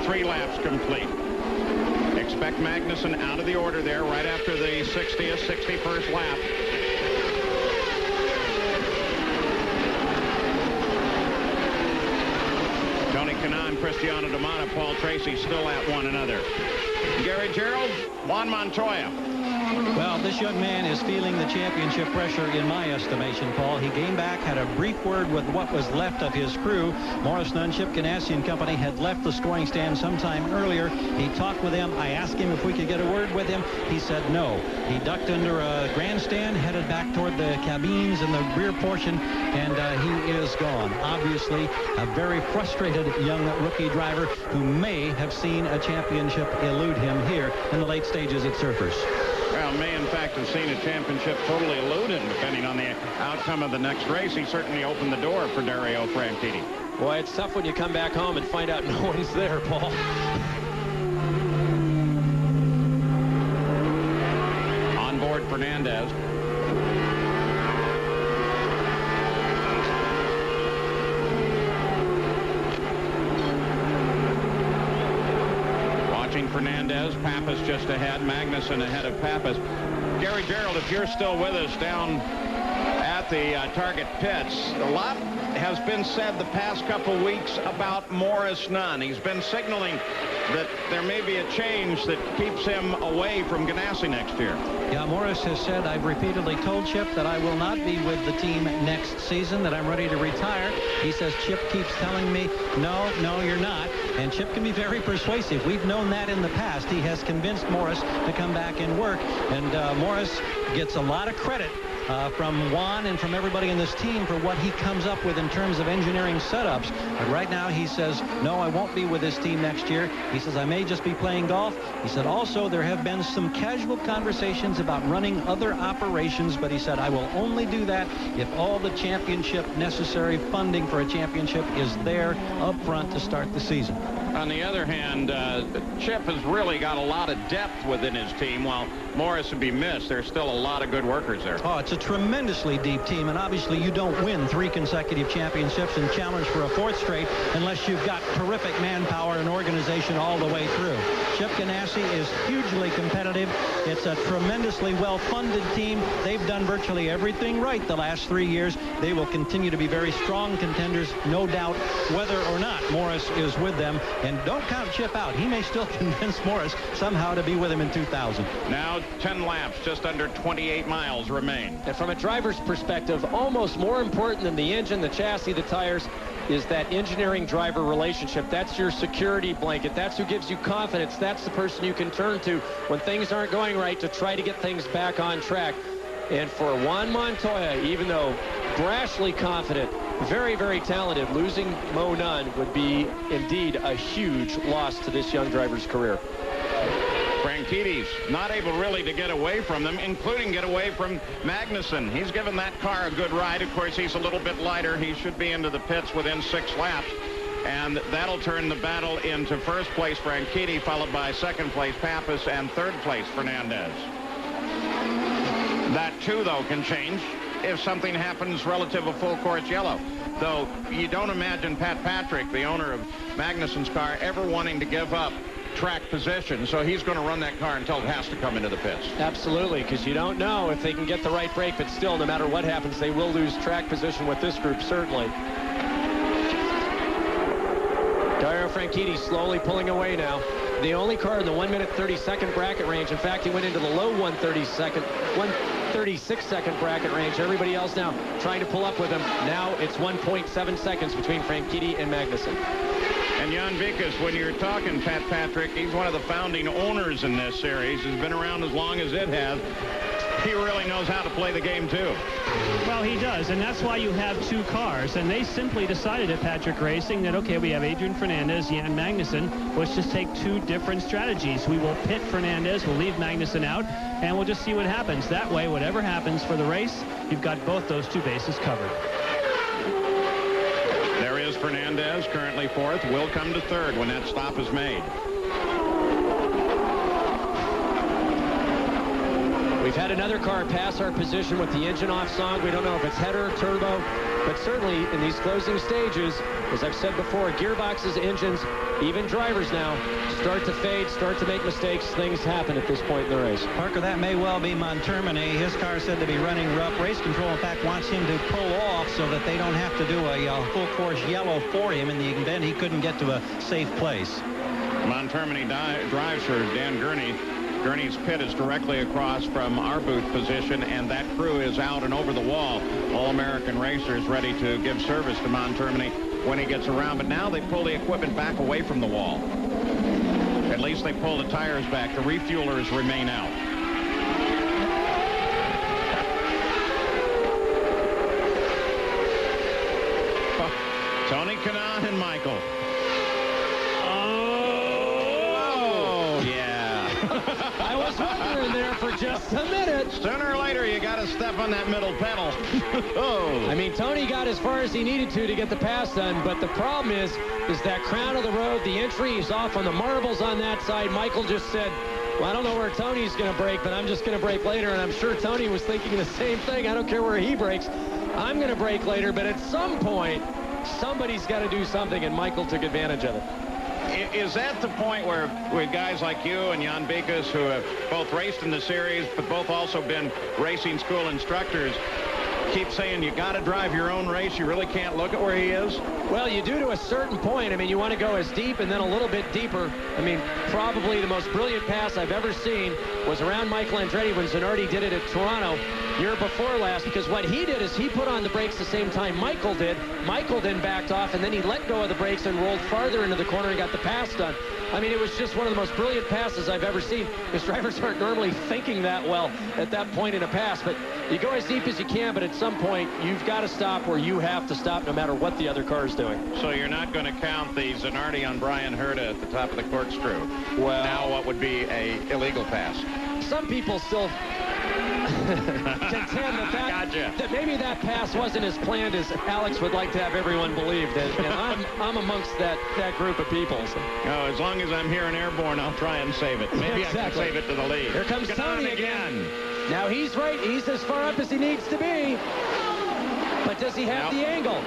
Three laps complete. Expect Magnussen out of the order there right after the 60th, 61st lap. Tony Kanaan, Cristiano D'Amata, Paul Tracy still at one another. Gary Gerald, Juan Montoya. Well, this young man is feeling the championship pressure in my estimation, Paul. He came back, had a brief word with what was left of his crew. Morris Nunn, Chip Ganassi and company had left the scoring stand sometime earlier. He talked with them. I asked him if we could get a word with him. He said no. He ducked under a grandstand, headed back toward the cabines in the rear portion, and he is gone. Obviously, a very frustrated young rookie driver who may have seen a championship elude him here in the late stages at Surfers. Well, may in fact have seen a championship totally eluded, depending on the outcome of the next race. He certainly opened the door for Dario Franchitti. Boy, it's tough when you come back home and find out no one's there, Paul. On board Fernandez. Fernandez, Papis just ahead, Magnussen ahead of Papis. Gary Gerald, if you're still with us down at the target pits, a lot has been said the past couple weeks about Morris Nunn. He's been signaling that there may be a change that keeps him away from Ganassi next year. Yeah, Morris has said, I've repeatedly told Chip that I will not be with the team next season, that I'm ready to retire. He says Chip keeps telling me, no, you're not. And Chip can be very persuasive. We've known that in the past. He has convinced Morris to come back and work. And Morris gets a lot of credit from Juan and from everybody in this team for what he comes up with in terms of engineering setups. But right now he says, no, I won't be with this team next year. He says, I may just be playing golf. He said, also, there have been some casual conversations about running other operations, but he said, I will only do that if all the championship necessary funding for a championship is there up front to start the season. On the other hand, Chip has really got a lot of depth within his team. While Morris would be missed, there's still a lot of good workers there. Oh, it's a tremendously deep team, and obviously you don't win 3 consecutive championships and challenge for a 4th straight unless you've got terrific manpower and organization all the way through. Chip Ganassi is hugely competitive. It's a tremendously well-funded team. They've done virtually everything right the last 3 years. They will continue to be very strong contenders, no doubt, whether or not Morris is with them. And don't count Chip out. He may still convince Morris somehow to be with him in 2000. Now 10 laps, just under 28 miles remain. And from a driver's perspective, almost more important than the engine, the chassis, the tires, is that engineering-driver relationship. That's your security blanket. That's who gives you confidence. That's the person you can turn to when things aren't going right to try to get things back on track. And for Juan Montoya, even though brashly confident, very, very talented, losing Mo Nunn would be indeed a huge loss to this young driver's career. Franchitti's not able really to get away from them, including get away from Magnussen. He's given that car a good ride. Of course, he's a little bit lighter. He should be into the pits within 6 laps. And that'll turn the battle into 1st place Franchitti, followed by 2nd place Papis, and 3rd place Fernandez. That, too, though, can change if something happens relative to full course yellow. Though you don't imagine Pat Patrick, the owner of Magnussen's car, ever wanting to give up track position, so he's going to run that car until it has to come into the pits. Absolutely, because you don't know if they can get the right brake, but still, no matter what happens, they will lose track position with this group, certainly. Dario Franchitti slowly pulling away now. The only car in the 1-minute 30-second bracket range. In fact, he went into the low 136-second bracket range. Everybody else now trying to pull up with him. Now it's 1.7 seconds between Franchitti and Magnussen. And Jan Vikas, when you're talking Pat Patrick, he's one of the founding owners in this series. He's been around as long as it has. He really knows how to play the game, too. Well, he does, and that's why you have 2 cars. And they simply decided at Patrick Racing that, okay, we have Adrian Fernandez, Jan Magnussen. Let's just take 2 different strategies. We will pit Fernandez, we'll leave Magnussen out, and we'll just see what happens. That way, whatever happens for the race, you've got both those 2 bases covered. There is Fernandez, currently 4th, will come to 3rd when that stop is made. We've had another car pass our position with the engine off song. We don't know if it's header, turbo, but certainly in these closing stages, as I've said before, gearboxes, engines, even drivers now start to fade, start to make mistakes. Things happen at this point in the race. Parker, that may well be Montermini. His car said to be running rough. Race control, in fact, wants him to pull off so that they don't have to do a full course yellow for him in the event he couldn't get to a safe place. Montermini drives for Dan Gurney. Gurney's pit is directly across from our booth position, and that crew is out and over the wall. All-American racers ready to give service to Montermini when he gets around. But now they pull the equipment back away from the wall. At least they pull the tires back. The refuelers remain out. Tony Kanaan and Michael. I was wondering there for just a minute. Sooner or later, you got to step on that middle pedal. Oh. I mean, Tony got as far as he needed to get the pass done, but the problem is that crown of the road, the entry, he's off on the marbles on that side. Michael just said, well, I don't know where Tony's going to brake, but I'm just going to brake later, and I'm sure Tony was thinking the same thing. I don't care where he brakes. I'm going to brake later, but at some point, somebody's got to do something, and Michael took advantage of it. Is that the point where with guys like you and Jan Vikas, who have both raced in the series, but both also been racing school instructors, keep saying you got to drive your own race? You really can't look at where he is? Well, you do to a certain point. I mean, you want to go as deep and then a little bit deeper. I mean, probably the most brilliant pass I've ever seen was around Michael Andretti when Zanardi did it at Toronto year before last, because what he did is he put on the brakes the same time Michael did. Michael then backed off, and then he let go of the brakes and rolled farther into the corner and got the pass done. I mean, it was just one of the most brilliant passes I've ever seen. His drivers aren't normally thinking that well at that point in a pass, but you go as deep as you can, but at some point, you've got to stop where you have to stop no matter what the other car is doing. So you're not going to count the Zanardi on Brian Herta at the top of the corkscrew. Well, now what would be a illegal pass? Some people still contend that maybe that pass wasn't as planned as Alex would like to have everyone believe. And I'm amongst that group of people. So. Oh, as long as I'm here in airborne, I'll try and save it. Maybe exactly. I can save it to the lead. Here comes Tony again. Now he's right. He's as far up as he needs to be. But does he have the angle?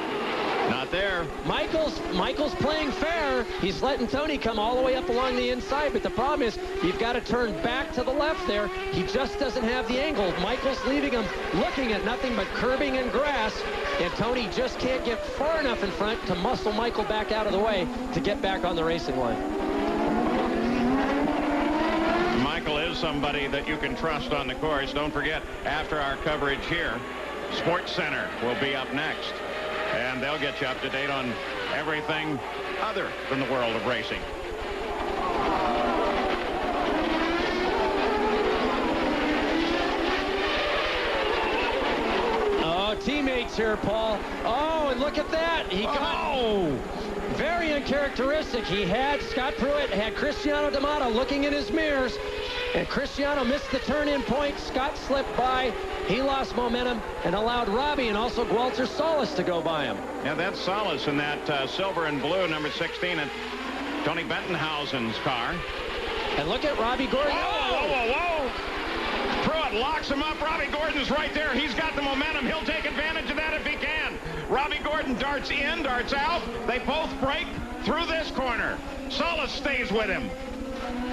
Not there. Michael's playing fair. He's letting Tony come all the way up along the inside, but the problem is you've got to turn back to the left there. He just doesn't have the angle. Michael's leaving him looking at nothing but curbing and grass, and Tony just can't get far enough in front to muscle Michael back out of the way to get back on the racing line. Michael is somebody that you can trust on the course. Don't forget, after our coverage here, Sports Center will be up next. And they'll get you up to date on everything other than the world of racing. Oh, teammates here, Paul. Oh, and look at that. He got very uncharacteristic. He had Scott Pruitt, had Cristiano D'Amato looking in his mirrors. And Cristiano missed the turn-in point. Scott slipped by. He lost momentum and allowed Robbie and also Walter Solis to go by him. Yeah, that's Solis in that silver and blue, number 16, and Tony Bentonhausen's car. And look at Robbie Gordon. Whoa. Pruitt locks him up. Robbie Gordon's right there. He's got the momentum. He'll take advantage of that if he can. Robbie Gordon darts in, darts out. They both break through this corner. Solis stays with him.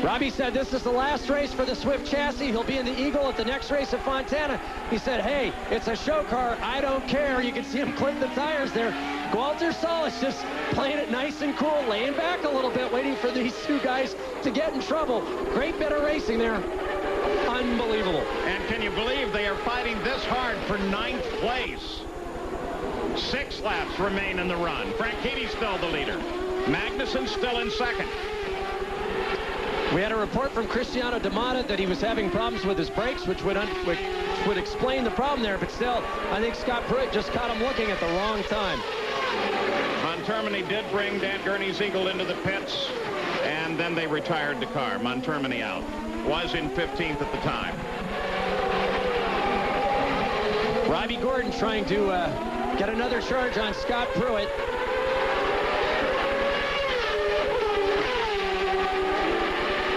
Robbie said this is the last race for the Swift chassis. He'll be in the Eagle at the next race at Fontana. He said, hey, it's a show car. I don't care. You can see him clip the tires there. Walter Solis just playing it nice and cool, laying back a little bit, waiting for these two guys to get in trouble. Great bit of racing there. Unbelievable. And can you believe they are fighting this hard for 9th place? 6 laps remain in the run. Franchitti's still the leader. Magnussen still in second. We had a report from Cristiano D'Amato that he was having problems with his brakes, which would explain the problem there. But still, I think Scott Pruitt just caught him looking at the wrong time. Montermini did bring Dan Gurney's Eagle into the pits, and then they retired the car. Montermini out. Was in 15th at the time. Robbie Gordon trying to get another charge on Scott Pruitt.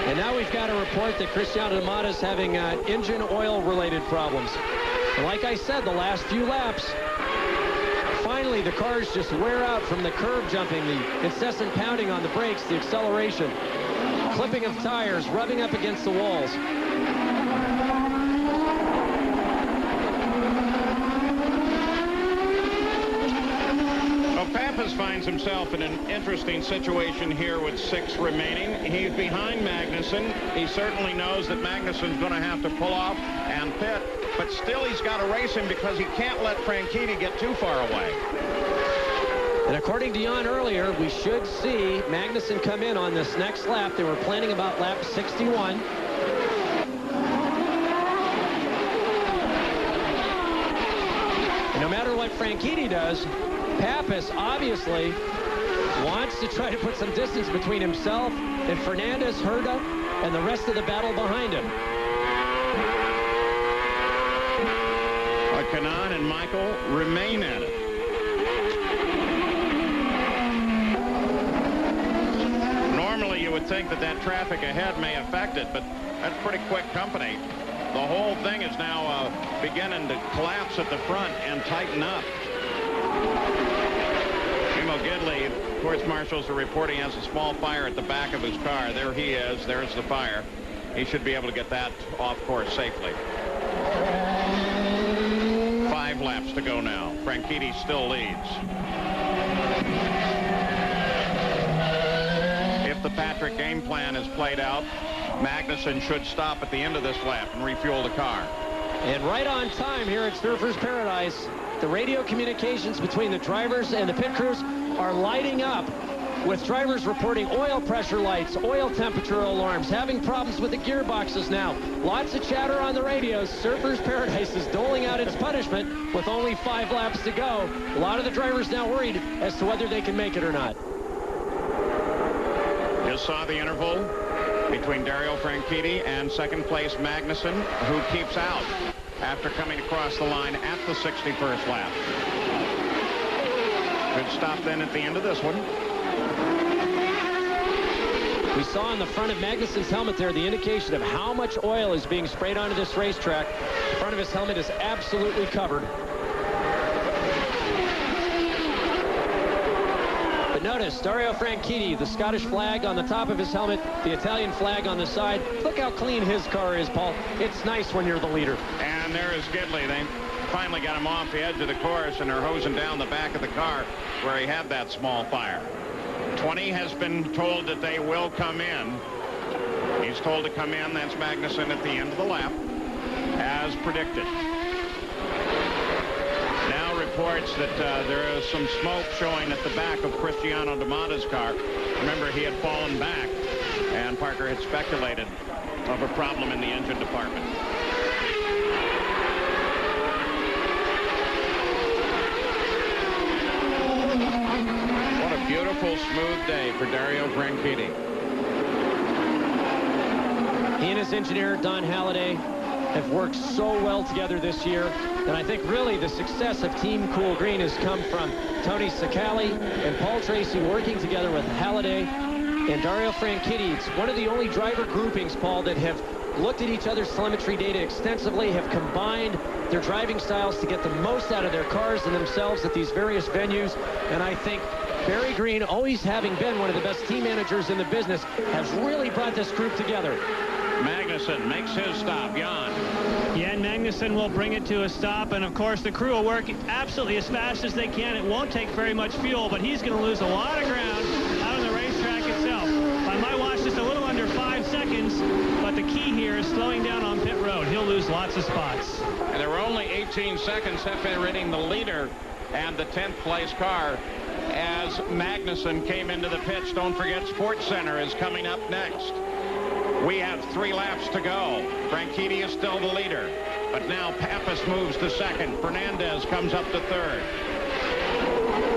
And now we've got a report that Cristiano D'Amato is having engine oil-related problems. And like I said, the last few laps, finally the cars just wear out from the curb jumping, the incessant pounding on the brakes, the acceleration, clipping of tires, rubbing up against the walls. Papis finds himself in an interesting situation here with 6 remaining. He's behind Magnussen. He certainly knows that Magnussen's going to have to pull off and pit, but still he's got to race him because he can't let Franchitti get too far away. And according to Jan earlier, we should see Magnussen come in on this next lap. They were planning about lap 61. And no matter what Franchitti does, Papis obviously wants to try to put some distance between himself and Fernandez, Herta, and the rest of the battle behind him. Kanan and Michael remain at it. Normally you would think that that traffic ahead may affect it, but that's pretty quick company. The whole thing is now beginning to collapse at the front and tighten up. Gidley, of course, marshals are reporting has a small fire at the back of his car. There he is. There's the fire. He should be able to get that off course safely. 5 laps to go now. Franchitti still leads. If the Patrick game plan is played out, Magnussen should stop at the end of this lap and refuel the car. And right on time here at Surfers Paradise, the radio communications between the drivers and the pit crews are lighting up. with drivers reporting oil pressure lights, oil temperature alarms, having problems with the gearboxes now. Lots of chatter on the radios. Surfers Paradise is doling out its punishment with only 5 laps to go. A lot of the drivers now worried as to whether they can make it or not. Just saw the interval between Dario Franchitti and second place Magnussen, who keeps out after coming across the line at the 61st lap. Good stop then at the end of this one. We saw on the front of Magnussen's helmet there the indication of how much oil is being sprayed onto this racetrack. The front of his helmet is absolutely covered. But notice, Dario Franchitti, the Scottish flag on the top of his helmet, the Italian flag on the side. Look how clean his car is, Paul. It's nice when you're the leader. And there is Gidley. They finally got him off the edge of the course, and they're hosing down the back of the car where he had that small fire. 20 has been told that they will come in. He's told to come in. That's Magnussen at the end of the lap, as predicted. Now reports that there is some smoke showing at the back of Cristiano D'Amato's car. Remember, he had fallen back, and Parker had speculated of a problem in the engine department. Beautiful, smooth day for Dario Franchitti. He and his engineer, Don Halliday, have worked so well together this year. And I think really the success of Team Cool Green has come from Tony Sacali and Paul Tracy working together with Halliday and Dario Franchitti. It's one of the only driver groupings, Paul, that have looked at each other's telemetry data extensively, have combined their driving styles to get the most out of their cars and themselves at these various venues. And I think Barry Green, always having been one of the best team managers in the business, has really brought this group together. Magnussen makes his stop. Jan. Yeah, and Magnussen will bring it to a stop, and of course the crew will work absolutely as fast as they can. It won't take very much fuel, but he's going to lose a lot of ground out on the racetrack itself. By my watch, just a little under 5 seconds, but the key here is slowing down on pit road. He'll lose lots of spots. And there were only 18 seconds separating the leader and the 10th place car as Magnussen came into the pits. Don't forget, Sports Center is coming up next. We have 3 laps to go. Franchitti is still the leader, but now Papis moves to second. Fernandez comes up to third.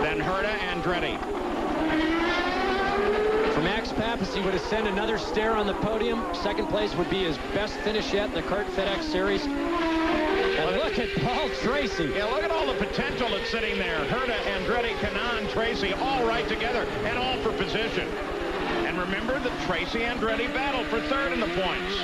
Then Herta and Andretti. For Max Papis, he would ascend another stair on the podium. Second place would be his best finish yet in the CART FedEx Series. And look at Paul Tracy. Yeah, look at all the potential that's sitting there. Herta, Andretti, Kanaan, Tracy, all right together, and all for position. And remember that Tracy and Andretti battle for third in the points.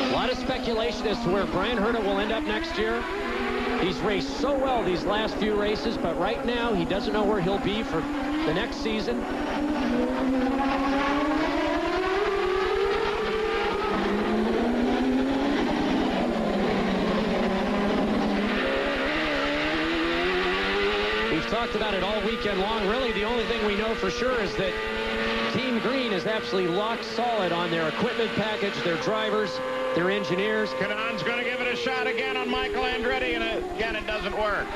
A lot of speculation as to where Brian Herta will end up next year. He's raced so well these last few races, but right now he doesn't know where he'll be for the next season. Talked about it all weekend long. Really, the only thing we know for sure is that Team Green is absolutely locked solid on their equipment package, their drivers, their engineers. Kanaan's going to give it a shot again on Michael Andretti, and again, it doesn't work.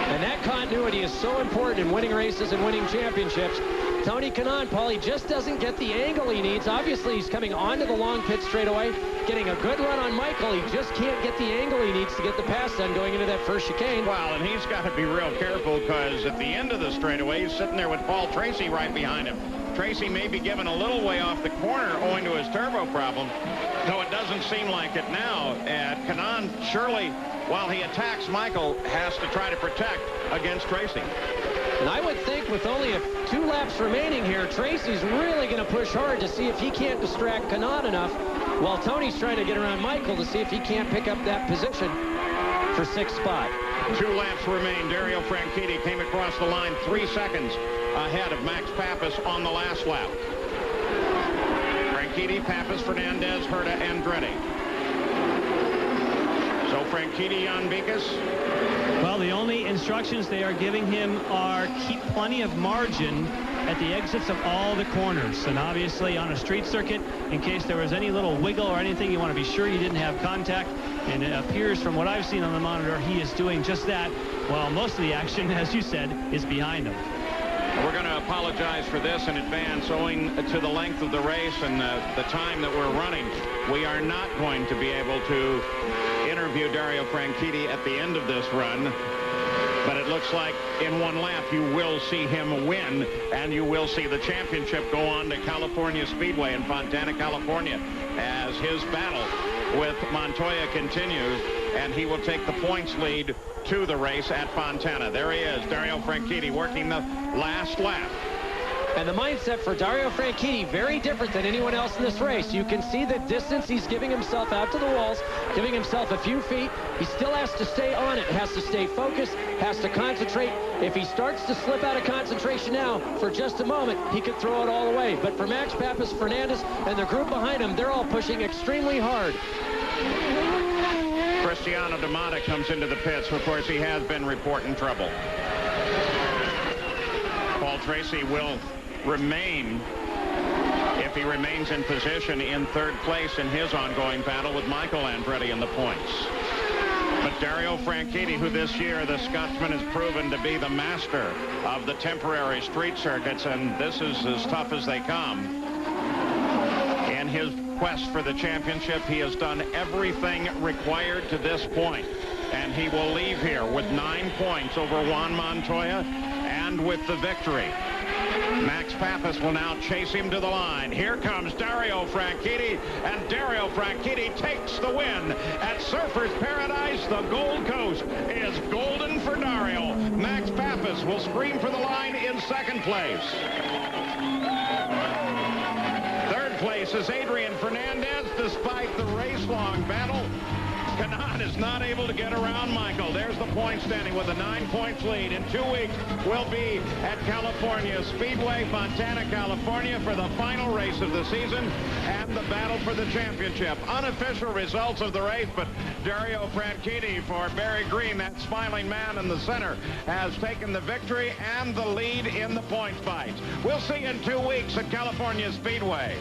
And that continuity is so important in winning races and winning championships. Tony Kanaan, Paul, he just doesn't get the angle he needs. Obviously, he's coming onto the long pit straightaway, getting a good run on Michael. He just can't get the angle he needs to get the pass done going into that first chicane. Well, and he's got to be real careful, because at the end of the straightaway, he's sitting there with Paul Tracy right behind him. Tracy may be given a little way off the corner owing to his turbo problem, though it doesn't seem like it now. Kanaan surely, while he attacks Michael, has to try to protect against Tracy. And I would think with only 2 laps remaining here, Tracy's really going to push hard to see if he can't distract Kanaan enough, while Tony's trying to get around Michael to see if he can't pick up that position for 6th spot. 2 laps remain. Dario Franchitti came across the line 3 seconds ahead of Max Papis on the last lap. Franchitti, Papis, Fernandez, Herta, Andretti. So Franchitti on Vicas. Well, the only instructions they are giving him are keep plenty of margin at the exits of all the corners. And obviously on a street circuit, in case there was any little wiggle or anything, you want to be sure you didn't have contact. And it appears from what I've seen on the monitor, he is doing just that, while most of the action, as you said, is behind him. We're going to apologize for this in advance, owing to the length of the race and the time that we're running. We are not going to be able to interview Dario Franchitti at the end of this run, but it looks like in one lap you will see him win, and you will see the championship go on to California Speedway in Fontana, California, as his battle with Montoya continues, and he will take the points lead to the race at Fontana. There he is, Dario Franchitti, working the last lap. And the mindset for Dario Franchitti, very different than anyone else in this race. You can see the distance he's giving himself out to the walls, giving himself a few feet. He still has to stay on it, has to stay focused, has to concentrate. If he starts to slip out of concentration now for just a moment, he could throw it all away. But for Max, Papis, Fernandez, and the group behind him, they're all pushing extremely hard. Cristiano D'Amata comes into the pits. Of course, he has been reporting trouble. Paul Tracy will remain, if he remains in position, in third place in his ongoing battle with Michael Andretti in the points. But Dario Franchitti, who this year the Scotsman has proven to be the master of the temporary street circuits, and this is as tough as they come. In his quest for the championship, he has done everything required to this point, and he will leave here with 9 points over Juan Montoya and with the victory. Max Papis will now chase him to the line. Here comes Dario Franchitti, and Dario Franchitti takes the win at Surfers Paradise. The Gold Coast is golden for Dario. Max Papis will scream for the line in second place. Third place is Adrian Fernandez. Despite the race-long battle, Kanaan is not able to get around Michael. There's the point standing with a 9 points lead. In 2 weeks, we'll be at California Speedway, Fontana, California, for the final race of the season and the battle for the championship. Unofficial results of the race, but Dario Franchitti for Barry Green, that smiling man in the center, has taken the victory and the lead in the points fight. We'll see you in 2 weeks at California Speedway.